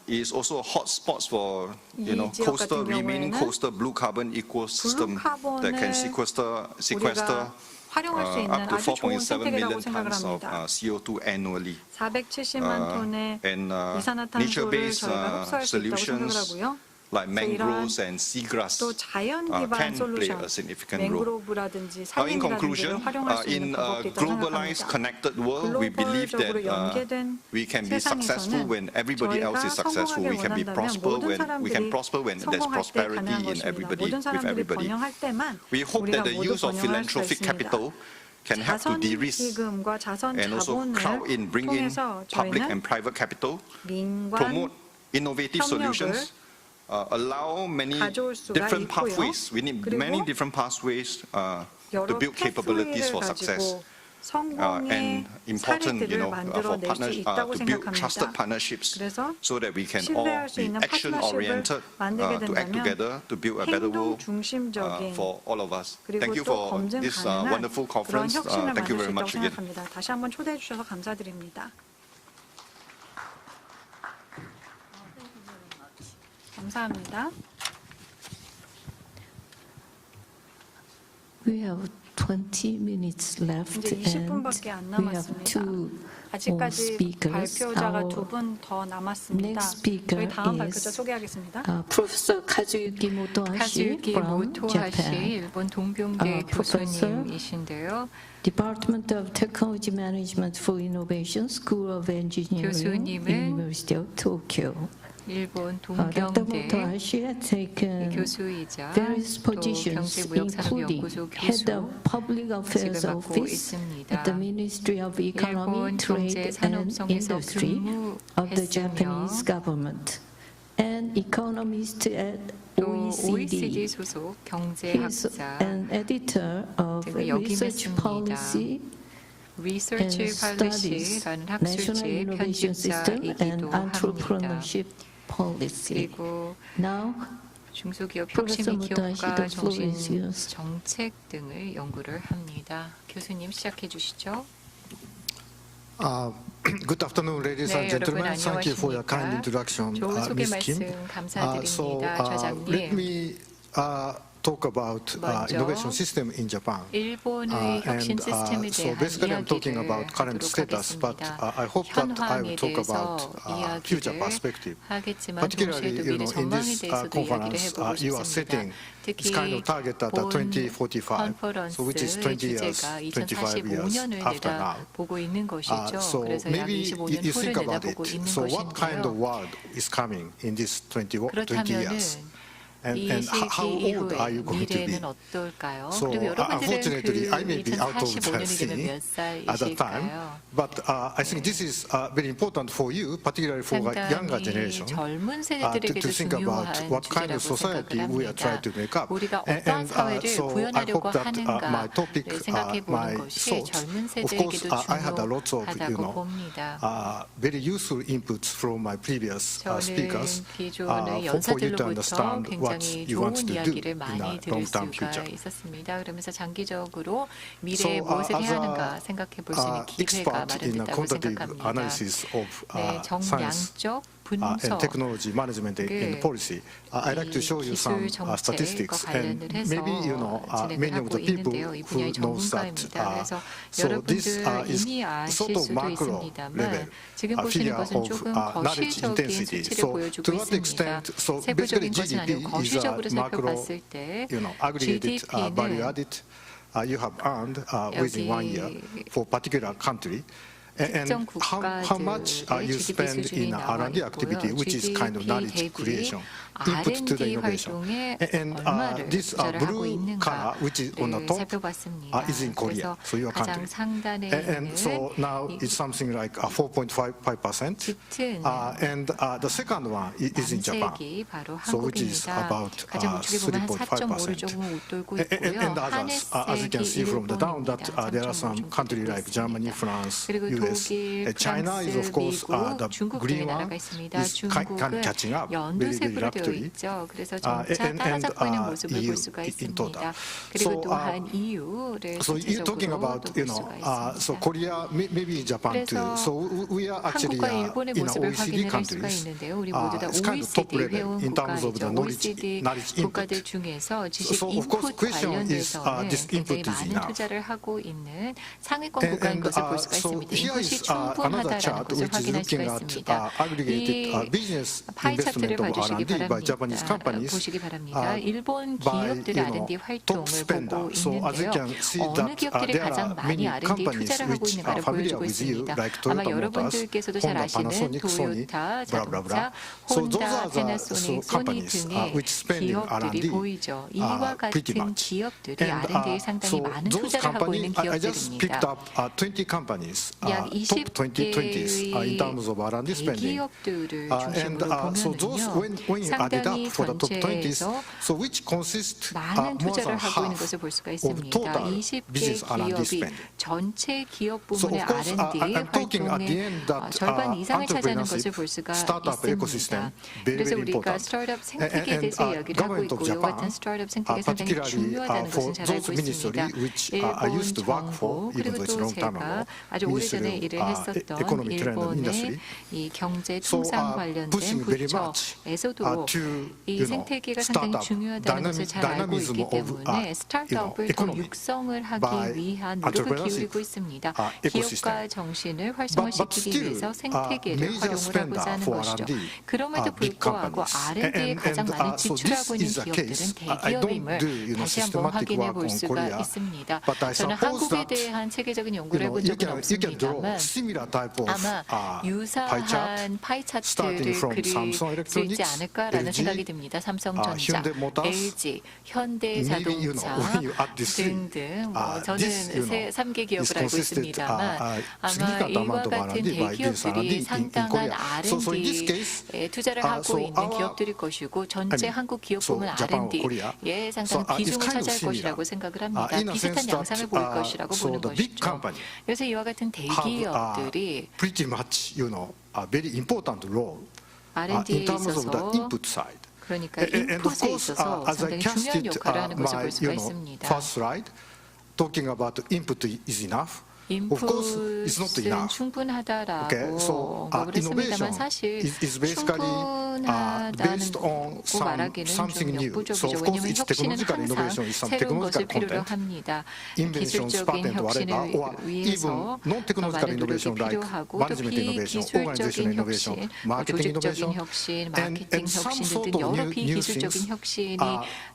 Is also hot spots for 이 지역 coastal 같은 remaining 경우에는 coastal blue carbon ecosystem that can sequester 우리가 활용할 수 있는 up to 아주 좋은 4.7 생태계라고 million 생각을 tons of 합니다. CO2 annually. 470만 톤의 And 이산화탄소를 nature-based 저희가 흡수할 수 있다고 생각을 solutions 하고요. like mangroves and seagrass 또 자연 기반 can play 솔루션, a significant role. 맹그로브라든지 In 산림이라든지를 conclusion, 활용할 수 in 있는 a 방법도 있다고 globalized, 생각합니다. connected world, we believe that 글로벌적으로 연계된 we can be successful 세상에서는 when everybody else is 저희가 successful. We can be 성공하길 prosper 원한다면 when we can 모든 prosper when there's 사람들이 prosperity 성공할 때 in 가능한 everybody, 것입니다. 모든 with 사람들이 everybody. 번영할 때만 We hope 우리가 that the 모두 use of 번영할 수 philanthropic 있습니다. capital can help to 자선 de-risk 기금과 자선 and also crowd 자본을 in, bring in 통해서 public 저희는 and private capital, 민관 promote innovative 협력을 solutions, allow many 가져올 수가 different 있고요. pathways. We need 그리고 many different pathways to 여러 build capabilities 패스웨이를 for success. 가지고 성공의 And important, 사례들을 for 만들어낼 수 partners 있다고 to build trusted 생각합니다. partnerships, 그래서 so that we can all 신뢰할 수 be 있는 action-oriented 파트너십을 만들게 to act 된다면 together to build a better 행동 world 중심적인 for all of us. 그리고 Thank you 또 for 검증 this 가능한 wonderful 그런 conference. 혁신을 Thank you 만들 수 very 있다고 much again. 생각합니다. 다시 한번 초대해 주셔서 감사드립니다. 감사합니다. We have 20 minutes left 이제 and 20분밖에 안 we have 남았습니다. two more 아직까지 speakers. 발표자가 Our 2분 더 남았습니다. next speaker 저희 다음 is 발표자 소개하겠습니다. Professor Kazuyuki Motohashi 카즈유키 from 모토하시 Japan. 일본 동경대 Professor, 교수님이신데요. Department of Technology Management for Innovation, School of Engineering, 교수님은 University of Tokyo. 일본 Dr. 동경대 Motohashi had taken 교수이자 various 또 positions, including 경제무역산업연구소 Head 교수 of Public Affairs 직을 맡고 Office 있습니다. at the Ministry of Economy, 일본 Trade and 경제산업성에서 Industry of the Japanese 근무했으며 government, and economist at 또 OECD OECD. 소속 He's 경제학자 an editor of 등을 Research 역임했습니다. Policy 리서치 and Studies, 팔리시라는 National 학술지의 Innovation System and 편집자이기도 합니다. Entrepreneurship Policy. 그리고 Now, 중소기업 Professor 혁신이 Motohashi, 기업가 the floor is 정신 yours. 정책 등을 연구를 합니다. 교수님 시작해 주시죠. Good afternoon, ladies 네, and gentlemen. 여러분 Thank you for your kind 안녕하십니까? introduction, 좋은 소개 Ms. Kim. 말씀 감사드립니다, Let 저장님. me talk about 먼저 innovation system in Japan. 일본의 혁신 시스템에 So 대한 basically I'm talking 이야기를 about current 하도록 status, but 하겠습니다. I hope that I will 현황에 talk 대해서 about future 이야기를 perspective. 하겠지만 Particularly, 동시에도 you 미래 know, in 전망에 this 대해서도 이야기를 conference, 해보고 you are 싶습니다. setting 특히 this kind of target at 본 2045, so which is 20 years, 주제가 25 years 2045년을 after now. 내다보고 있는 것이죠. So 그래서 약 maybe 25년 you 후를 think about 내다보고 it. 있는 So what kind of 것인데요. world is coming in this 20 years? 그렇다면은 And 이 how 시기 old are you 이후에 going to be? 미래는 어떨까요? So 그리고 여러분들은 unfortunately, 그 I may be out of the 2045년이 되면 scene 몇 at that time, 살이실까요? but I think this is very important for you, particularly for the younger 상당히 generation, 젊은 to 세대들에게도 think about 중요한 what kind of 주제라고 society 생각을 we are trying 합니다. to make up. 우리가 어떠한 사회를 So I 구현하려고 hope that my topic, 하는가를 생각해 my 보는 것이 thoughts, 젊은 of course, 세대에게도 I had a lot of, 중요하다고 봅니다. very useful inputs from my previous 저는 speakers 기존의 for you to 연사들로부터 understand what 굉장히 you want 좋은 to do 이야기를 in 많이 a 들을 long-term 수가 future. 있었습니다. 그러면서 장기적으로 So, 미래에 무엇을 as 해야 a 하는가 생각해 볼 수 있는 기회가 expert in 마련됐다고 quantitative 생각합니다. analysis of 네, science 정량적 and 분석 technology management in policy, I'd like to show you some 기술 statistics, 정책과 and 관련을 해서 maybe you know many 진행을 of the 하고 people 있는데요. 이 who 분야의 knows that. 전문가입니다. 그래서 So this 여러분들 is 이미 아실 sort of 수도 macro 있습니다만 level 지금 보시는 figure 것은 of 조금 knowledge 거시적인 intensity. 수치를 So 보여주고 to what 있습니다. extent, so 세부적인 basically 것은 GDP 아니고 is a 거시적으로 macro, 살펴봤을 때 aggregated value GDP는 added you have earned within 1 year for particular country. And 특정 how much 국가들의 you GDP spend 수준이 in 나와 R&D activity, 있고요. which is kind of knowledge GDP creation, 대비 input to the R&D innovation. 활동에 And 얼마를 this 투자를 하고 blue color, which is on the 있는가를 top, 살펴봤습니다. is in Korea, 그래서 so your 가장 country. 상단에 And 있는 so now it's something like 4.55%. 짙은 And the second one is in Japan. 남색이 바로 So which is 한국입니다. about 가장 우측에 보면 한 4.5를 3.5%. 조금 웃돌고 And 있고요. others, as you can see 하늘색이 from the down, that 일본입니다. there are some 3.5 countries 정도 like Germany, 있습니다. France, 그리고 US. 독일, China is of course 미국, the 중국 등의 green 나라가 one 있습니다. is kind of 중국은 catching up very, very 연두색으로 되어 rapidly. 있죠. 그래서 점차 따라잡고 있는 모습을 EU 볼 수가 in total. 있습니다. 그리고 So, 또한 EU를 So you're talking 전체적으로 about, 볼 수가 so 있습니다. Korea, maybe Japan too. 그래서 So we are actually 한국과 일본의 in 모습을 OECD 확인을 할 수가 countries. 있는데요. 우리 모두 다 It's kind of top OECD level 회원 in terms of the 국가이죠. OECD knowledge 국가들 input. 중에서 지식 So of course, 인풋 question is, 관련돼서는 this 굉장히 input is 많은 enough. 투자를 하고 있는 상위권 국가인 것을 볼 수가 So 있습니다. here is another 충분하다라는 chart 것을 which is 확인할 수가 looking at 있습니다. aggregated business 파이 차트를 investment of 봐주시기 R&D by Japanese 바랍니다. companies 보시기 바랍니다. 일본 by 기업들의 R&D top 활동을 보고 spender. So as you 있는데요. can see 어느 that 기업들이 there 가장 are 많이 many R&D companies 투자를 하고 which 있는가를 are familiar 보여주고 with you, 있습니다. like 아마 Toyota Motors, 여러분들께서도 잘 Honda, 아시는 Panasonic, Sony, 토요타 blah blah 자동차, blah. So those 혼다, are the 패나소닉, 소니 companies 등의 which spending 기업들이 R&D 보이죠. 이와 pretty 같은 much. 기업들이 And R&D에 상당히 so 많은 those 투자를 하고 있는 companies, I just picked 기업들입니다. up 20 companies, 약 top 2020s in terms of R&D spending. 대기업들을 And 중심으로 so those 보면은요, when you added 상당히 up for the top 20s, 전체에서 so which consists 많은 more 투자를 than 하고 있는 half 것을 볼 수가 of 있습니다. total 20개 business R&D 기업이 spending. 전체 기업 So 부문의 of course, R&D I'm talking at the 활동의 end that 절반 이상을 차지하는 것을 entrepreneurship, 볼 수가 startup ecosystem, 있습니다. very 그래서 very 우리가 important. 스타트업 생태계에 대해서 And 이야기를 하고 government of 있고 이 같은 Japan, 스타트업 생태계 상당히 particularly 중요하다는 for 것을 잘 those 알고 ministry 있습니다. which I 일본 used to work for, 정부 even 그리고 though it's 또 long time 제가 ago, 아주 오래전에 Ministry 일을 of 했었던 Economic Trend 일본의 Industry. 이 경제 So, 통상 관련된 pushing very much, 부처에서도 to, 이 생태계가 상당히 startup 중요하다는 것을 잘 알고 dynamism 있기 of, 때문에 스타트업을 더 economy 육성을 하기 by 위한 노력을 entrepreneurship, 기울이고 있습니다. ecosystem. 기업가 정신을 But 활성화시키기 still, 위해서 생태계를 major 활용을 spender 하고자 하는 for 것이죠. R&D 그럼에도 are big 불구하고 companies. R&D에 가장 많이 so 지출하고 this 있는 is a 기업들은 case. I don't 대기업임을 do, 다시 한번 systematic 확인해 work 볼 on 수가 Korea, 있습니다. but I 저는 suppose 한국에 that, 대한 체계적인 연구를 해본 you 적은 can draw 없습니다만 similar type of 아마 pie chart, 유사한 파이 차트를 starting from 그릴 Samsung 수 있지 Electronics, 않을까라는 LG, 생각이 듭니다. 삼성전자, Hyundai Motors, LG, 현대 maybe, 자동차 when you add this three, 등등 저는 this, 3개 기업을 is 알고 consisted, 있습니다만 아마 significant 이와 amount of 같은 R&D by this R&D 대기업들이 in 상당한 Korea. So in this case, R&D에 투자를 하고 so 있는 our- 기업들일 것이고 전체 I mean, 한국 기업 so 부문 Japan or R&D에 Korea. 상당한 So, it's 비중을 kind of 차지할 similar. 것이라고 생각을 합니다. in a 비슷한 sense 양상을 that, 보일 것이라고 so 보는 the big 것이죠. company 그래서 이와 같은 have 대기업들이 pretty much, a very important role R&D에 in terms of the 있어서 input side. 그러니까 And of 인풋에 course, 있어서 as I 상당히 중요한 casted 역할을 하는 것을 my, 볼 수가 있습니다. first slide, talking about input is enough. Of course, it's not 인풋은 enough. 충분하다라고 Okay, so 언급을 했습니다만 innovation 사실 is basically based on 충분하다고 말하기는 something 좀 new. So 역부족이죠. of course, 왜냐하면 it's 혁신은 technological 항상 innovation is some 새로운 것을 technological 필요로 content, 합니다. inventions, 기술적인 patent, 혁신을 whatever, or 위해서 even non-technological 많은 노력이 innovation like 필요하고 또 management innovation, organization 비기술적인 innovation, 혁신, marketing 조직적인 innovation, 혁신, and 마케팅 some 혁신 sort 등 of 여러 new 비기술적인 things 혁신이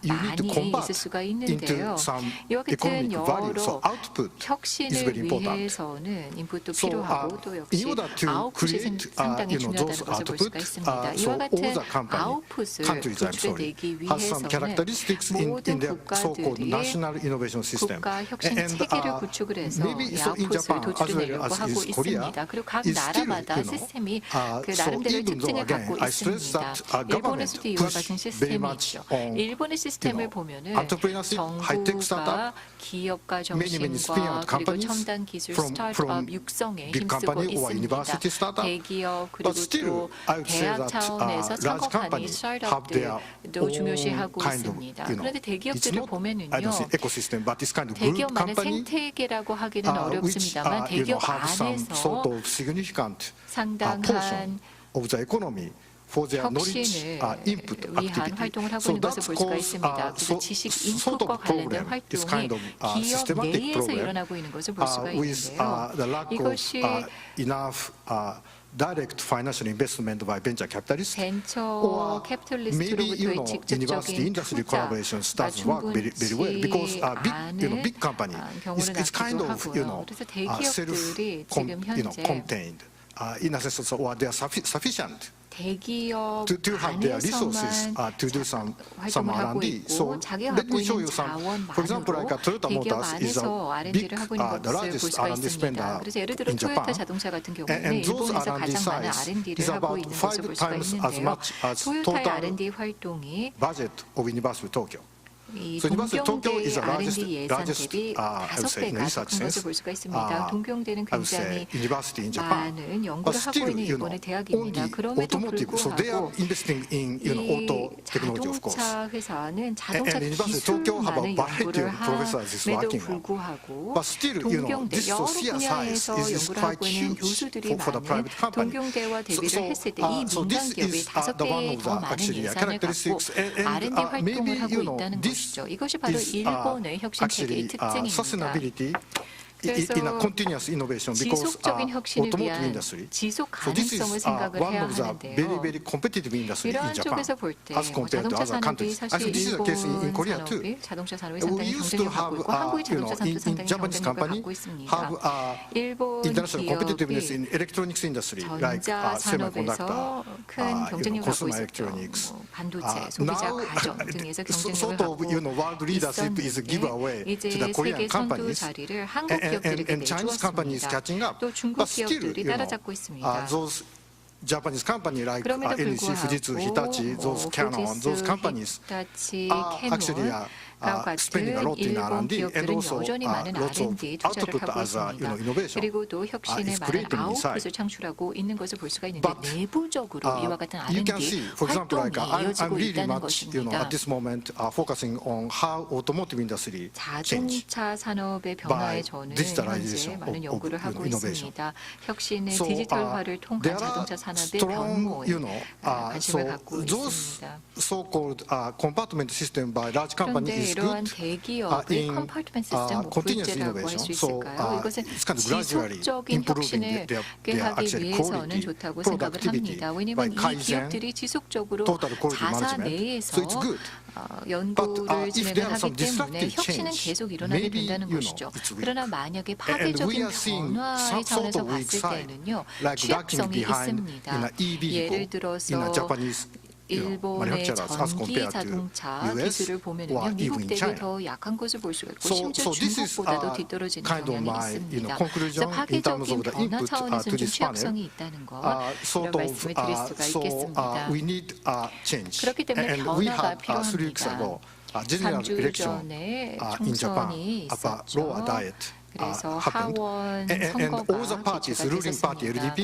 you need to 많이 convert 있을 수가 into 있는데요. some 이와 같은 economic value. So 여러 output is 혁신을 very important. 위해서는 인풋도 So, 필요하고 또 in 역시 order to 아웃풋이 create, 상당히 중요하다는 those 것을 볼 수가 output, 있습니다. so 이와 all 같은 the company, 아웃풋을 countries, I'm sorry, 도출해내기 has some 위해서는 characteristics in 모든 their so-called 국가들이 national innovation system. 국가 혁신 And, 체계를 구축을 해서 maybe 이 so in 아웃풋을 Japan as well 도출해내려고 as 하고 is Korea, 있습니다. 그리고 각 is still, 나라마다 시스템이 그 so 나름대로의 even though 특징을 again, 갖고 I stress 있습니다. that 일본에서도 이와 government 같은 push 시스템이 very much 있죠. on, 일본의 시스템을 보면은 entrepreneurship, high-tech 정부가 startup, 기업가 many 정신과 spin-out 그리고 companies 첨단 기술 from 스타트업 육성에 big 힘쓰고 company or 있습니다. university startup. 대기업 그리고 But still, 또 I would say 대학 that 차원에서 large 창업하는 companies have their 스타트업들도 own 중요시하고 kind of, 있습니다. you know, 그런데 it's 대기업들을 not, I 보면은요. don't say ecosystem, but it's kind of group 대기업만의 company 생태계라고 하기는 which 어렵습니다만 대기업 have some sort 안에서 of significant 상당한 portion of the economy for their knowledge 혁신을 input 위한 activity. 활동을 하고 So 있는 것을 that's 볼 수가 cause 있습니다. 그래서 지식 sort 인풋과 of 관련된 problem. It's 활동이 kind of 기업 systematic 내에서 problem 일어나고 있는 것을 볼 수가 with 있는데요. the lack 이것이 of enough direct financial investment by venture capitalists. 벤처 Or maybe 캐피털리스트로부터의 university 직접적인 industry collaboration 투자가 starts work very well because big company is kind 않기도 of 하고요. 그래서 대기업들이 지금 현재 contained in a sense, or they are sufficient 대기업 to have their resources 안에서만 to do some 활동을 하고 R&D. 있고 So 자기가 let 갖고 me show 있는 you some. For example, like 자원만으로 Toyota 대기업 Motors is 안에서 a big, R&D를 하고 있는 the 것을 볼 largest 수가 R&D 있습니다. spender 그래서 예를 들어 in 토요타 Japan. 자동차 같은 경우는 And those 일본에서 R&D 가장 많은 size R&D를 is 하고 about 있는 것을 5 볼 수가 times as 있는데요. much as 토요타의 total R&D 활동이 budget of University of Tokyo. 이 So University of Tokyo 동경대 is the R&D 예산 largest, 대비 I would say, in 5배가 더 research 큰 것을 sense, 볼 수가 있습니다. 동경대는 I would say, 굉장히 university in Japan. 많은 But 연구를 하고 still, 있는 일본의 대학입니다. only 그럼에도 automotive. So they are 불구하고 investing in 이 auto technology, of course. 자동차 회사는 자동차 And University of Tokyo have a 기술만의 variety 연구를 of professors is 함에도 working on. 불구하고 But still, 동경대 this 여러 sheer size 분야에서 is 연구를 quite 하고 있는 huge 교수들이 for the 많은 private company. 동경대와 대비를 했을 때 이 So 민간 this 기업이 is 5배 the one of 더 the 많은 actually 예산을 갖고 characteristics and R&D 활동을 maybe 하고 있다는 this 것이죠. 이것이 바로 is 일본의 혁신 체계의 actually 특징입니다. sustainability. in a continuous innovation because 지속적인 혁신을 automotive 위한 industry. 지속 So this 가능성을 is 생각을 one 해야 of the very, 하는데요. very competitive industry in 이러한 Japan 쪽에서 볼 때 as compared to 자동차 other 산업이 countries. I 사실 think this is the case in 일본 Korea too. 산업이 자동차 산업이 We 상당히 used to 경쟁력을 갖고 have, 있고 한국의 you know, 자동차 산업도 in 상당히 Japanese 경쟁력을 company 갖고 있습니다. have 일본 international competitiveness 기업이 in electronics industry like 전자 semiconductor, 산업에서 큰 you know, 경쟁력을 갖고 consumer 있었죠. electronics. 뭐 반도체, 소비자 가전 등에서 경쟁력을 sort 갖고 of, you know, world leadership is give away 있었는데 to 이제 the Korean 세계 선두 companies. 자리를 한국 기업들에게 And Chinese companies 내주었습니다. catching up. 또 중국 But still, 기업들이 you know, 따라잡고 있습니다. those Japanese companies like 그럼에도 NEC, 불구하고 Fujitsu, Hitachi, those Canon, those companies 히타치, are actually 캐논과 spending a lot 같은 in 일본 R&D and 기업들은 also 여전히 많은 lots of R&D 투자를 output 하고 as a, you know, 있습니다. innovation. 그리고 또 혁신에 is 많은 created inside. 아웃풋을 창출하고 있는 것을 볼 수가 있는데 But, 내부적으로 이와 같은 you can R&D see, for example, 활동이 like I'm 이어지고 really 있다는 much, you know, 것입니다. at this moment focusing on how automotive industry change. 자동차 산업의 변화에 by 저는 digitalization 현재 많은 of, 연구를 you know, 하고 innovation. 있습니다. 혁신의 So, 디지털화를 통한 there are 자동차 산업의 strong, 변모에 you know, 관심을 so 갖고 those 있습니다. so-called compartment system by large company 그런데 is 이러한 good 대기업의 in 컴파트먼트 시스템 continuous 목표제라고 할 innovation. 수 So 있을까요? 이것은 it's kind of gradually 지속적인 improving 혁신을 their 하기 actually 위해서는 quality, 좋다고 생각을 productivity 합니다. by 왜냐하면 이 Kaizen, 기업들이 지속적으로 total quality 자사 management. 내에서 So it's good. 연구를 But, if there 진행을 are some 하기 때문에 disruptive 혁신은 change, 계속 일어나게 maybe, 된다는 you know, 것이죠. it's weak. 그러나 만약에 And we 파괴적인 are seeing 변화의 some sort 차원에서 of weak 봤을 side, 때는요. like lagging 취약성이 behind 있습니다. in a EV 예를 vehicle, in a 들어서 Japanese 일본의 manufacturers as 전기 compared to 자동차 US 기술을 or 보면은요, 미국 even 대비 China. 더 약한 것을 볼 수가 있고 So 심지어 this is 중국보다도 뒤떨어지는 kind of 경향이 my, you 있습니다. know, conclusion 그래서 in terms 파괴적인 of the 변화 input 차원에서는 to 좀 this panel. 취약성이 있다는 거 Sort 이런 말씀을 드릴 of, 수가 so 있겠습니다. we need change. 그렇기 때문에 And we 변화가 have 3 weeks 필요합니다. ago general 3주 election 전에 in Japan 총선이 about 있었죠. lower diet. 그래서 happened. 하원 And all the 선거가 parties, 개최가 ruling party, 됐었습니다. LDP,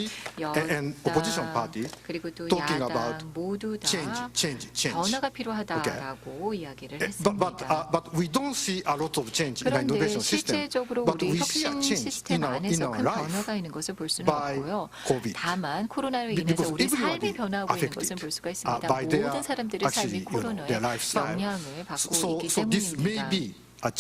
and opposition party, 그리고 또 talking 야당 about 모두 다 change. 변화가 필요하다라고 이야기를 했습니다. But we don't see a lot of change in the 그런데 innovation system. 실제적으로 But 우리 we see a 혁신 change 시스템 in our 안에서 큰 life 변화가 있는 것을 볼 수는 by 없고요. COVID. 다만 코로나로 인해서 Because 우리 삶이 everybody 변화하고 있는 affected 것을 볼 수가 있습니다. by their 모든 사람들의 actually, 삶이 you know, 코로나의 their lifestyle. 영향을 받고 있기 So this may 때문입니다. be a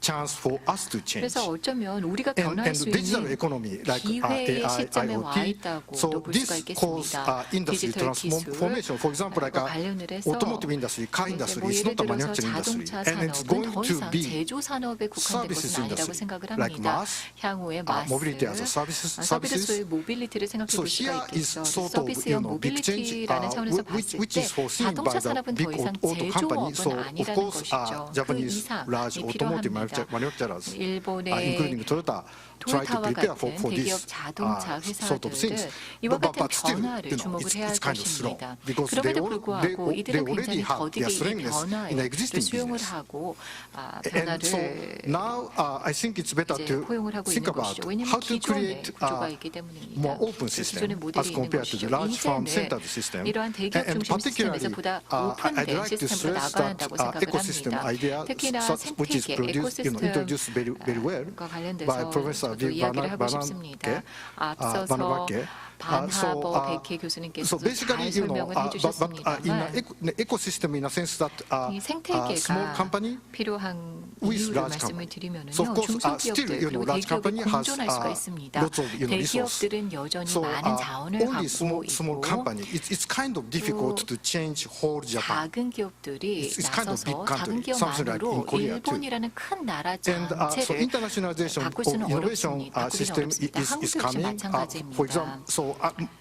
chance for us to change. 그래서 어쩌면 우리가 And 변화할 수 digital 있는 economy like 기회의 AI, 시점에 와 IoT. 있다고도 So 볼 this 수가 cause 있겠습니다. industry 디지털 기술 transformation. For example, like 관련을 해서 automotive industry, car 이제 industry 뭐 is 예를 not a 들어서 manufacturing industry, 자동차 and it's 산업은 going 더 to 이상 be 제조 산업에 국한된 services 것은 아니라고 industry, 생각을 like 합니다. mass, 향후에 마스, mobility as a services. 서비스의 모빌리티를 생각해 So 볼 수가 here is 있겠죠. sort of, 서비스형 big change, 모빌리티라는 차원에서 봤을 which 때 is foreseen by 자동차 the 산업은 더 big 이상 auto company. So 제조업은 of 아니라는 course, 것이죠. 그 Japanese large 이상이 automotive 필요합니다. manufacturers, 일본의 including Toyota, try to 토요타와 prepare 같은 for 대기업 this 자동차 sort of things. 회사들은 이와 같은 But still, 변화를 you know, 주목을 해야 할 it's kind of slow 것입니다. because 그럼에도 불구하고 they 이들은 already 굉장히 have 더디게 their 이 strengths in the 변화를 existing 수용을 business. 하고 And so 변화를 now I think it's better 이제 to 포용을 하고 think 있는 about 것이죠. 왜냐하면 how to 기존에 create 구조가 있기 때문입니다. more open 기존의 system 모델이 as 있는 compared to 것이죠. the large farm 이제는 centered system. 이러한 대기업 And 중심 particularly, 시스템에서 보다 I'd 오픈된 like to 시스템으로 stress 나가야 that 한다고 생각을 ecosystem 합니다. idea, 특히나 which is 생태계, introduced very well 에코시스템과 관련돼서 by Professor 저도 이야기를 하고 싶습니다. 앞서서 반하버 백혜 교수님께서 So basically, 잘 you know, 설명을 but in 해주셨습니다만 the ecosystem, in a sense that 이 small company 생태계가 필요한 with 이유를 large 말씀을 company. 드리면은요. So of course, 중소기업들 still, you know, 그리고 large 대기업이 company has 공존할 수가 있습니다. lots of, you know, resource. 대기업들은 여전히 So 많은 자원을 only 갖고 small 있고 company, it's kind of difficult to change whole Japan. 작은 기업들이 It's kind of big 나서서 country, 작은 something like in 기업만으로 Korea too. 일본이라는 큰 나라 And so 전체를 internationalization 바꿀 of 수는 innovation 어렵습니다. 바꾸기는 system 어렵습니다. is 한국도 역시 coming. 마찬가지입니다. For example, so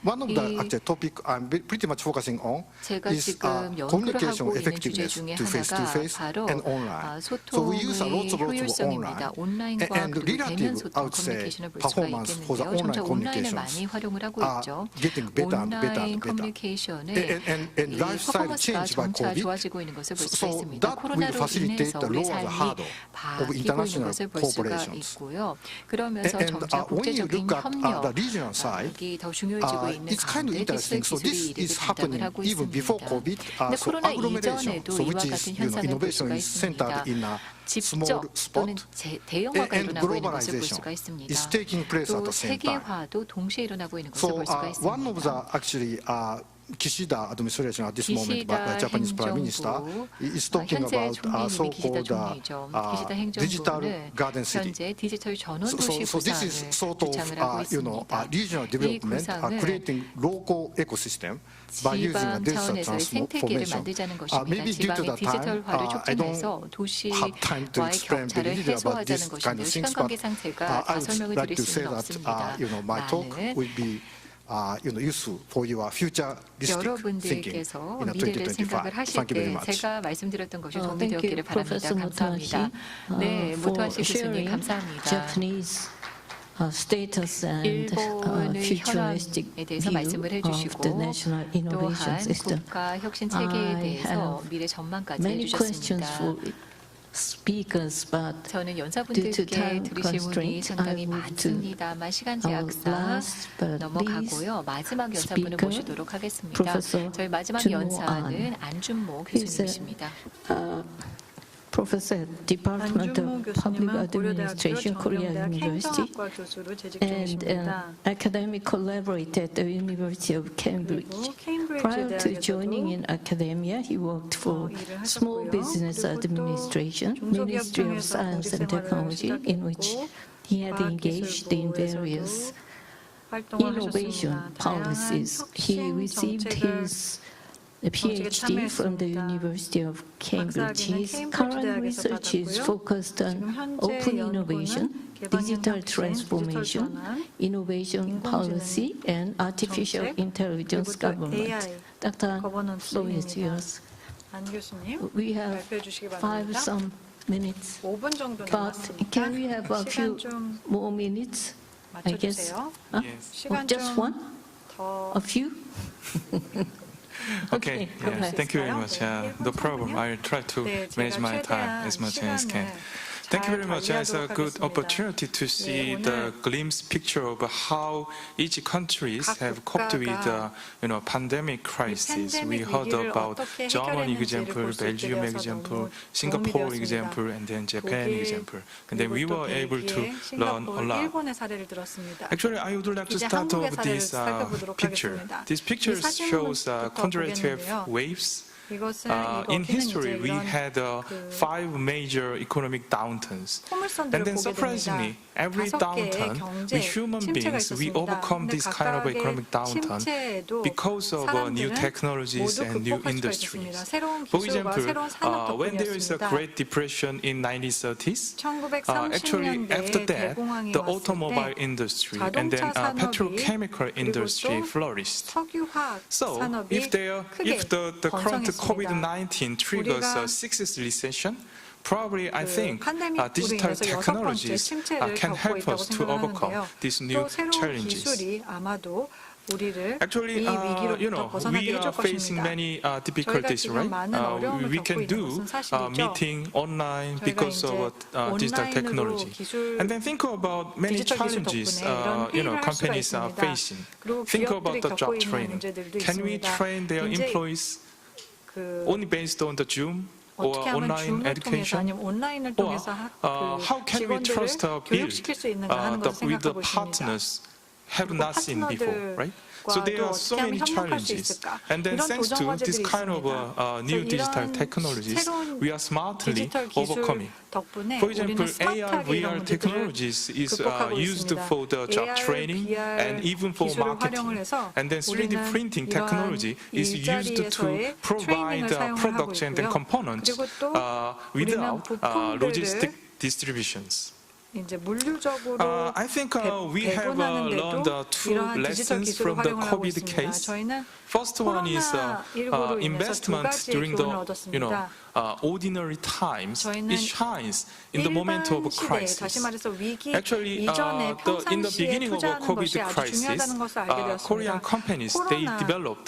one of the 이 actual topic I'm pretty much focusing on 제가 is 지금 연구를 communication 하고 있는 주제 effectiveness 중에 to 하나가 face 바로 and online. So we use a 소통의 lot of 효율성입니다. online 온라인과 and 그리고 대면 relative, 소통 I would say, 커뮤니케이션을 볼 수가 performance for the 있겠는데요. 점차 online 온라인을 communications 많이 활용을 하고 are 있죠. getting better and better 온라인 and better. 커뮤니케이션의 And 이 lifestyle 퍼포먼스가 change by 점차 COVID. 좋아지고 있는 것을 볼 수가 So 있습니다. that will 코로나로 facilitate 인해서 the 우리 lower the 삶이 hurdle of 바뀌고 있는 international 것을 볼 수가 cooperations. 있고요. 그러면서 And 점차 when you 국제적인 look at the regional side, 협력이 더 중요해지고 있는 it's kind of 가운데 디지털 interesting. So 기술이 this 이르게 is 등장을 happening 하고 even before 있습니다. COVID. 근데 So 코로나 agglomeration, 이전에도 so 이와 which 같은 is 현상을 볼 innovation 수가 is centered 있습니다. in a small 직접 또는 spot. 대형화가 And 일어나고 있는 것을 볼 globalization 수가 있습니다. is taking place at 또 the same time. 세계화도 동시에 일어나고 있는 것을 So 볼 수가 one of the 있습니다. actually Kishida administration at this moment, by 기시다 Japanese Prime Minister, 행정부, is talking 현재 about 총리님이 기시다 so-called 총리죠. 기시다 digital 행정부는 garden city. 현재 디지털 전원 So 도시 this is 구상을 sort of, 주장을 하고 있습니다. regional development, 구상은 creating local ecosystem by using a 지방 digital 차원에서의 생태계를 transformation. 만들자는 것입니다. Maybe due to 지방의 the time, 디지털화를 I 촉진해서 don't 도시와의 have time to explain 격차를 really about this 해소하자는 kind 것인데요. of 시간 things, but 관계상 제가 다 I 설명을 would like 드릴 to say 수는 that 없습니다. my talk 많은 will be useful for your futuristic thinking 여러분들께서 in 미래를 2025. 생각을 하실 Thank you very 때 much. 제가 말씀드렸던 것이 도움이 Thank you, 되었기를 바랍니다. Professor 감사합니다. 네, for 모토하시 교수님 sharing 감사합니다. Japanese status and 일본의 futuristic 현황에 대해서 view 말씀을 of 해주시고 the national innovation 또한 system. 국가 혁신 체계에 I 대해서 have 미래 전망까지 Many questions 해주셨습니다. for speakers, but 저는 due to 연사분들께 time 들으실 문이 constraints, I 상당히 would to 많습니다만 시간 our 제약상 last but 넘어가고요. 마지막 연사분을 speaker, 모시도록 하겠습니다. Professor 저희 마지막 준모 연사는 안준모 He's a 교수님이십니다. professor at Department 안준모 of Public 교수님은 고려대학교 Administration, Korea 정경대학 University, 행정학과 교수로 재직 and 중이십니다. an academic collaborator at the University of Cambridge. 그리고 케임브리지 Prior to joining 대학에서도 in academia, he worked for 일을 Small 하셨고요. Business 그리고 또 Administration, 중소기업 Ministry of 중에서 Science and 공직 Technology, 생활을 in which 시작했고 he had engaged in various 활동을 innovation 하셨습니다. policies. He 다양한 received 정책을 his PhD from the University of Cambridge. His current research is focused on open innovation, digital transformation, innovation policy, and artificial intelligence government. Dr. floor is yours. 안 교수님 We have 발표해 주시기 5 바랍니다. some minutes, 5분 정도 but 남았으니까 can we have a few 시간 좀 more minutes? I guess. 맞춰주세요. 시간 Just 좀 one? 더 A few? Okay, go yeah, ahead. thank you very much. No problem. I'll try to 네, manage 제가 my time 최대한 as much as can. 시간을 Thank you very 잘 much. It's a 관리하도록 good 하겠습니다. opportunity to see the glimpse picture of how each countries 각 have coped with the 국가가 pandemic crisis. We 팬데믹 heard 위기를 about 어떻게 Germany 해결했는지를 example, 볼수 있게 Belgium 되어서 example, 너무 Singapore 도움이 example, 되었습니다. and then Japan 독일, example. And then we 그리고 또 were able to 벨기에, learn a 싱가포르, lot. 일본의 사례를 들었습니다. Actually, I would like to 이제 start 한국의 off 사례를 this 살펴보도록 picture. 하겠습니다. This picture 이 사진부터 shows contractive 보겠는데요. waves. 이것은 In 이거 history, 이제 we 이런 had 5 major economic downturns. 포물선들을 And then 보게 surprisingly, 됩니다. every 5개의 downturn, 경제 we human 침체가 beings, we 있었습니다. overcome 근데 this kind of 각각의 economic downturn 침체에도 because of new 사람들은 technologies 모두 and new 극복할 수가 industries. 있었습니다. 새로운 For 기술과 example, 새로운 산업 when there is a 덕분이었습니다. Great Depression in 1930s, actually after 1930년대에 that, 대공황이 the 왔을 automobile 때 industry and then 자동차 산업이 petrochemical 그리고 industry 또 flourished. 석유화학 So 산업이 if 크게 the current 번성했습니다. COVID-19 triggers 우리가 a sixth recession, probably I think 팬데믹으로 digital 인해서 여섯 번째 technologies 침체를 can 겪고 help 있다고 us to overcome 생각하는데요. these new 또 새로운 challenges. 기술이 아마도 우리를 Actually, 이 위기로부터 벗어나게 we are 해줄 facing 것입니다. many 저희가 difficulties, 지금 right? 많은 어려움을 We 겪고 can 있는 do 것은 사실이죠. meeting online 저희가 because 이제 of digital 온라인으로 technology. 기술 And then think about many 디지털 기술 challenges 덕분에 이런 회의를 할 수가 companies are 있습니다. facing. 그리고 Think 기업들이 about the 겪고 job 있는 training. 문제들도 Can we 있습니다. train their 이제 employees 그 only based on the Zoom or 어떻게 하면 online 줌을 통해서 education? 아니면 온라인을 Or 통해서 how can we 직원들을 trust build 교육시킬 수 있는가 하는 것을 with the 생각하고 있습니다. partners have 그리고 not seen before, right? So there 파트너들과도 are so 어떻게 하면 many 협력할 수 challenges, 있을까? and then 이런 thanks to this 도전 kind of 과제들이 new 있습니다. digital 이런 technologies, 새로운 we are smartly 디지털 기술 overcoming. 덕분에 For example, 우리는 AR, 스마트하게 VR 이런 문제들을 technologies is 극복하고 used 있습니다. for the job AR, training VR and even for 기술을 marketing. 활용을 해서 And then 3D 우리는 printing 이러한 technology is used to 일자리에서의 provide 트레이닝을 사용을 하고 products and 있고요. components 그리고 또 without 부품들을 logistic distributions. 이제 물류적으로 I think we have learned 배분하는데도 two 이러한 디지털 lessons 기술을 from the 활용을 하고 COVID 있습니다. case. 저희는 First one is 코로나19로 인해서 두 investment 가지의 during the 교훈을 얻었습니다. ordinary times. 저희는 It shines in the moment of 일반 시대에 crisis. 다시 말해서 위기 Actually, 이전에 in the 평상시에 beginning of 투자하는 COVID 것이 아주 crisis, 중요하다는 것을 알게 되었습니다. Korean companies they developed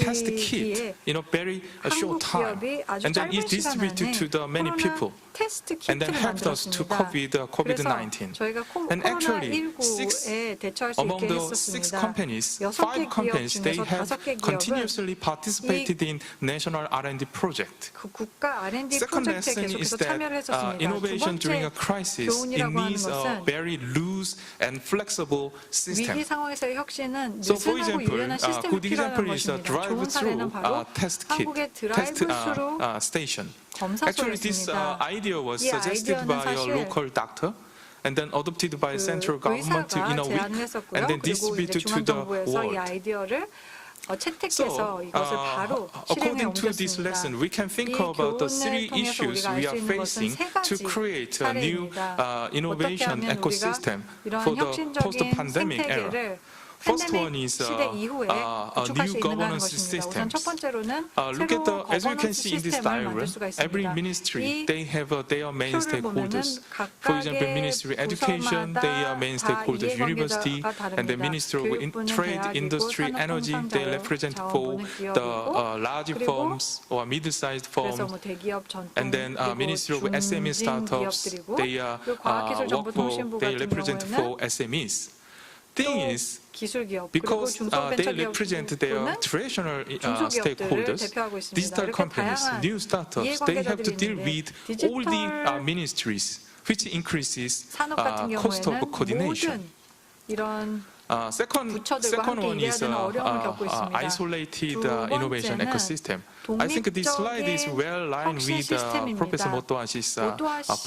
test kit in a very short 한국 time, 기업이 아주 and then 짧은 it 시간 distributed 안에 to the many 코로나 people, 테스트 and then 키트를 helped us to 만들었습니다. cope with the 그래서 COVID-19. 저희가 And actually, 코로나19에 대처할 수 among 있게 the 6 했었습니다. companies, 6개 5 기업 companies, they 중에서 have 5개 기업은 continuously participated in national R&D project. 그 국가 R&D Second 프로젝트에 lesson is 계속해서 that 참여를 했었습니다. 두 innovation during a 번째 crisis, it 교훈이라고 하는 needs a 것은 very loose and flexible system. 위기 상황에서의 혁신은 So, for 느슨하고 example, 유연한 시스템이 good 필요하다는 example is a 것입니다. 좋은 사례는 drive-through 바로 test kit, 한국의 test 드라이브스루 station. 검사소였습니다. Actually, this idea was 이 suggested 아이디어는 by a 사실 local doctor, and then adopted by 그 central government in 의사가 a week, 제안을 했었고요. and then 그리고 이제 distributed to the 중앙정부에서 이 world. 아이디어를 채택해서 So, 이것을 바로 실행에 according to this 옮겼습니다. lesson, we can think 이 about the 교훈을 three 통해서 issues 우리가 알 we 수 are 있는 것은 facing 세 to 가지 create a new 사례입니다. innovation 어떻게 하면 ecosystem 우리가 for 이러한 the 혁신적인 post-pandemic era. 생태계를 First one 팬데믹 is 시대 이후에 a 구축할 수 new 있는가 하는 governance 것입니다. 우선 systems. 첫 번째로는 Look at the, 새로운 as we can 거버넌스 see in this 시스템을 만들 diagram, 수가 every 있습니다. ministry, 이 they have their main 표를 보면은 stakeholders. For example, 각각의 Ministry of Education, they are main 부서마다 stakeholders, 다 university, 이해관계자가 and the 다릅니다. Ministry of 교육부는 Trade, 대학이고 Industry, Energy, they represent for 자원부는 the 기업이고 large 그리고 firms or middle-sized 그래서 firms. 뭐 대기업, 전통, And then Ministry of SME startups, 기업들이고 they 그리고 과학기술정보통신부 they 같은 represent for 경우에는 SMEs. Thing is, 기술기업 그리고 because they represent their 중소벤처기업부는 traditional 중소기업들을 stakeholders, 대표하고 있습니다. digital 이렇게 companies, 다양한 new startups, they have to deal 이해관계자들이 with 있는데 all the 디지털 ministries, which increases 산업 같은 cost of 경우에는 coordination. 모든 이런 Second 부처들과 one 함께 일해야 is 되는 어려움을 겪고 있습니다. isolated 두 innovation 번째는 ecosystem. I think this slide is well aligned 혁신 with 시스템입니다. Professor Motohashi's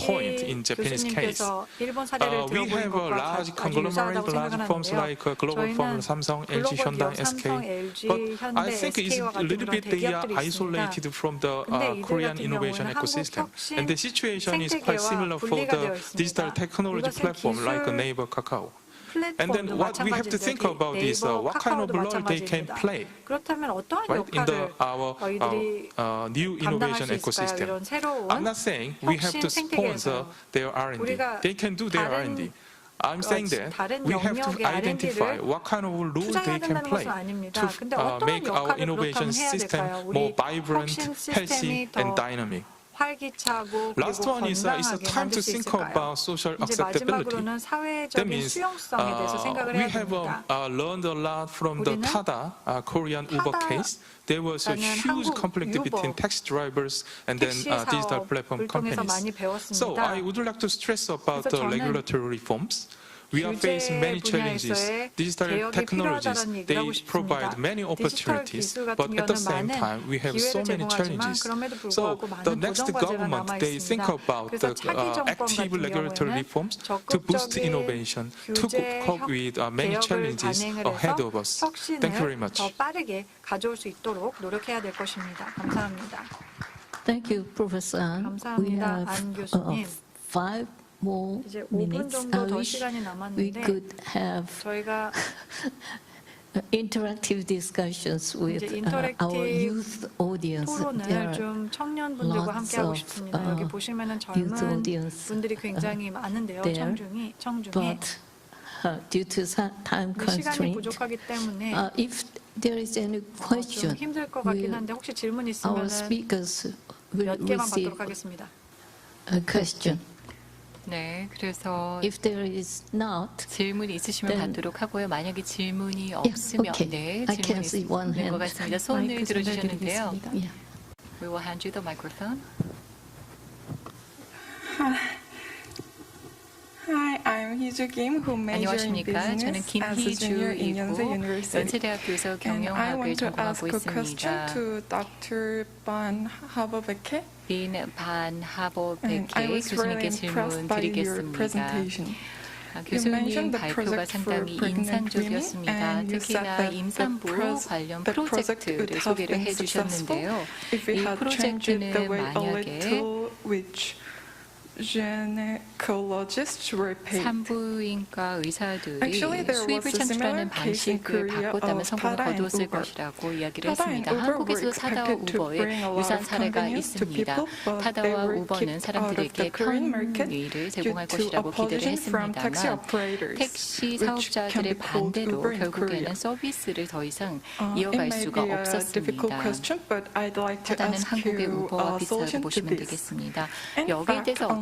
point in Japanese case. 교수님께서 일본 사례를 We 들어보는 have a 것과 large 아주 conglomerate, 유사하다고 large firms 생각하는데요. like global 저희는 firms, Samsung, LG, 글로벌 Hyundai, 기업 SK. 삼성, LG, But 현대, I think it's SK와 a 같은 little 그런 bit they are 대기업들이 있습니다. isolated from the 근데 이들 Korean 같은 innovation 경우에는 ecosystem. 한국 And the situation is quite 생태계와 similar for 분리가 되어 the 있습니다. digital technology 이것은 platform like 기술 Naver, Kakao. And then 플랫폼도 what we have to think 마찬가지인데 about is 네이버, what kind of 카카오도 role they can 마찬가지입니다. play, 그렇다면 어떠한 right, in the 역할을 이들이 new 감당할 innovation 수 있을까요? ecosystem. 이런 새로운 I'm not saying we have to sponsor their R&D. 우리가 They can do their 다른 R&D. I'm saying that 다른 we have to 영역의 identify R&D를 what kind of role 투자해야 they can 된다는 play 것은 아닙니다. to 근데 어떠한 make our 역할을 innovation 그렇다면 해야 system 될까요? more 우리 vibrant, 혁신 healthy, 시스템이 and 더 dynamic. 활기차고 Last 그리고 one is 건강하게 time 만들 to 수 think 있을까요? about social 이제 acceptability. 마지막으로는 That 사회적인 means 수용성에 대해서 생각을 we 해야 have 됩니다. learned a lot from the 우리는 Tada Korean Uber case. There was a 라는 huge 한국 conflict between 유버 taxi drivers and then 택시 digital platform 사업을 통해서 많이 companies. So I 배웠습니다. would like to stress about 그래서 the 저는 regulatory reforms. We are 규제 facing many challenges. 분야에서의 Digital 개혁이 technologies, 필요하다는 얘기를 they 하고 싶습니다. provide many 디지털 opportunities, 기술 같은 but at the 경우는 same 많은 time, we have so 기회를 many 제공하지만 challenges. 그럼에도 So 불구하고 많은 the next 도전 과제가 government, 남아 they think 있습니다. about 그래서 the 차기 정권 active 같은 regulatory 경우에는 reforms to boost 적극적인 innovation, to 규제 cope with many 개혁을 challenges 단행을 ahead 해서 of us. Thank you very 혁신을 much. 더 빠르게 가져올 수 있도록 노력해야 될 것입니다. 감사합니다. Thank you, Professor An. We 감사합니다, have 안 교수님. 5 more 이제 5분 minutes. 정도 I 더 wish 시간이 we 남았는데 could have 저희가 interactive discussions with 이제 our 인터랙티브 youth audience. There 토론을 are 좀 청년분들과 함께 하고 lots 싶습니다. of, 여기 보시면은 youth 젊은 audience, 분들이 굉장히 많은데요. there. 청중에 but due to time 근데 시간이 constraint, 부족하기 때문에 if there is any 좀 question, 힘들 것 같긴 will 한데 혹시 질문 our 있으면 speakers will 몇 개만 receive 받도록 하겠습니다. a question. 네, 그래서 If there is not, 질문이 있으시면 then- 받도록 하고요. 만약에 질문이 없으면 okay. 네, I can 질문이 see one 있는 것 hand. 같습니다. 손을 마이크 들어주셨는데요. 전달드리겠습니다. yeah. We will hand you the microphone. Hi, I'm Hee-ju Kim, who majored in 안녕하십니까? 저는 business as a junior in Yonsei 김희주이고 University. 연세대학교에서 And I 경영학을 want to ask 전공하고 a question 있습니다. to Dr. Ban Habobeke. 빈 And 반하버베케 I was really 교수님께 impressed 질문 by your 드리겠습니다. presentation. 아, You mentioned 교수님 the 발표가 project for 상당히 pregnant women, 인상적이었습니다. and you said 특히나 that 임산부 관련 the project would 프로젝트를 have 소개를 been successful 해주셨는데요. if we 이 had changed it the 프로젝트는 way a 만약에 little which gynecologists were paid. 산부인과 의사들이 Actually, there 수입을 was a similar 창출하는 case in 방식을 Korea 바꿨다면 of 성공을 Tada and 거두었을 Uber. 것이라고 이야기를 Tada and 했습니다. Uber were 한국에서도 타다와 expected to 우버의 bring a lot 유사한 of 사례가 convenience to 있습니다. people, but they 타다와 were 우버는 kicked out of 사람들에게 the Korean market 편의를 due 제공할 to 것이라고 기대를 opposition from taxi 했습니다만 operators, 택시 which can 사업자들의 be called 반대로 Uber in 결국에는 Korea. 서비스를 더 이상 It 이어갈 may 수가 be a difficult 없었습니다. question, but I'd like to 타다는 ask 한국의 you 우버와 a 비슷하다고 solution to 보시면 this. 되겠습니다. In 여기에 fact, 대해서 on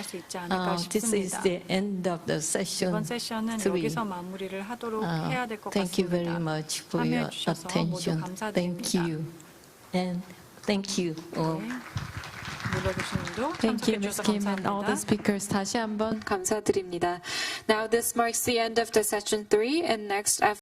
적용할 수 있지 않을까 This is 싶습니다. the end of the session 이번 세션은 3. 여기서 마무리를 하도록 해야 될 것 Thank you very 같습니다. much for your 참여해 주셔서 모두 attention. 감사드립니다. Thank you. And thank you all. 네. 리버 교수님도 Thank you, 참석해 Ms. 주셔서 Kim, and all the 감사합니다. speakers. 다시 한번 감사드립니다. Now this marks the end of the session 3, and next,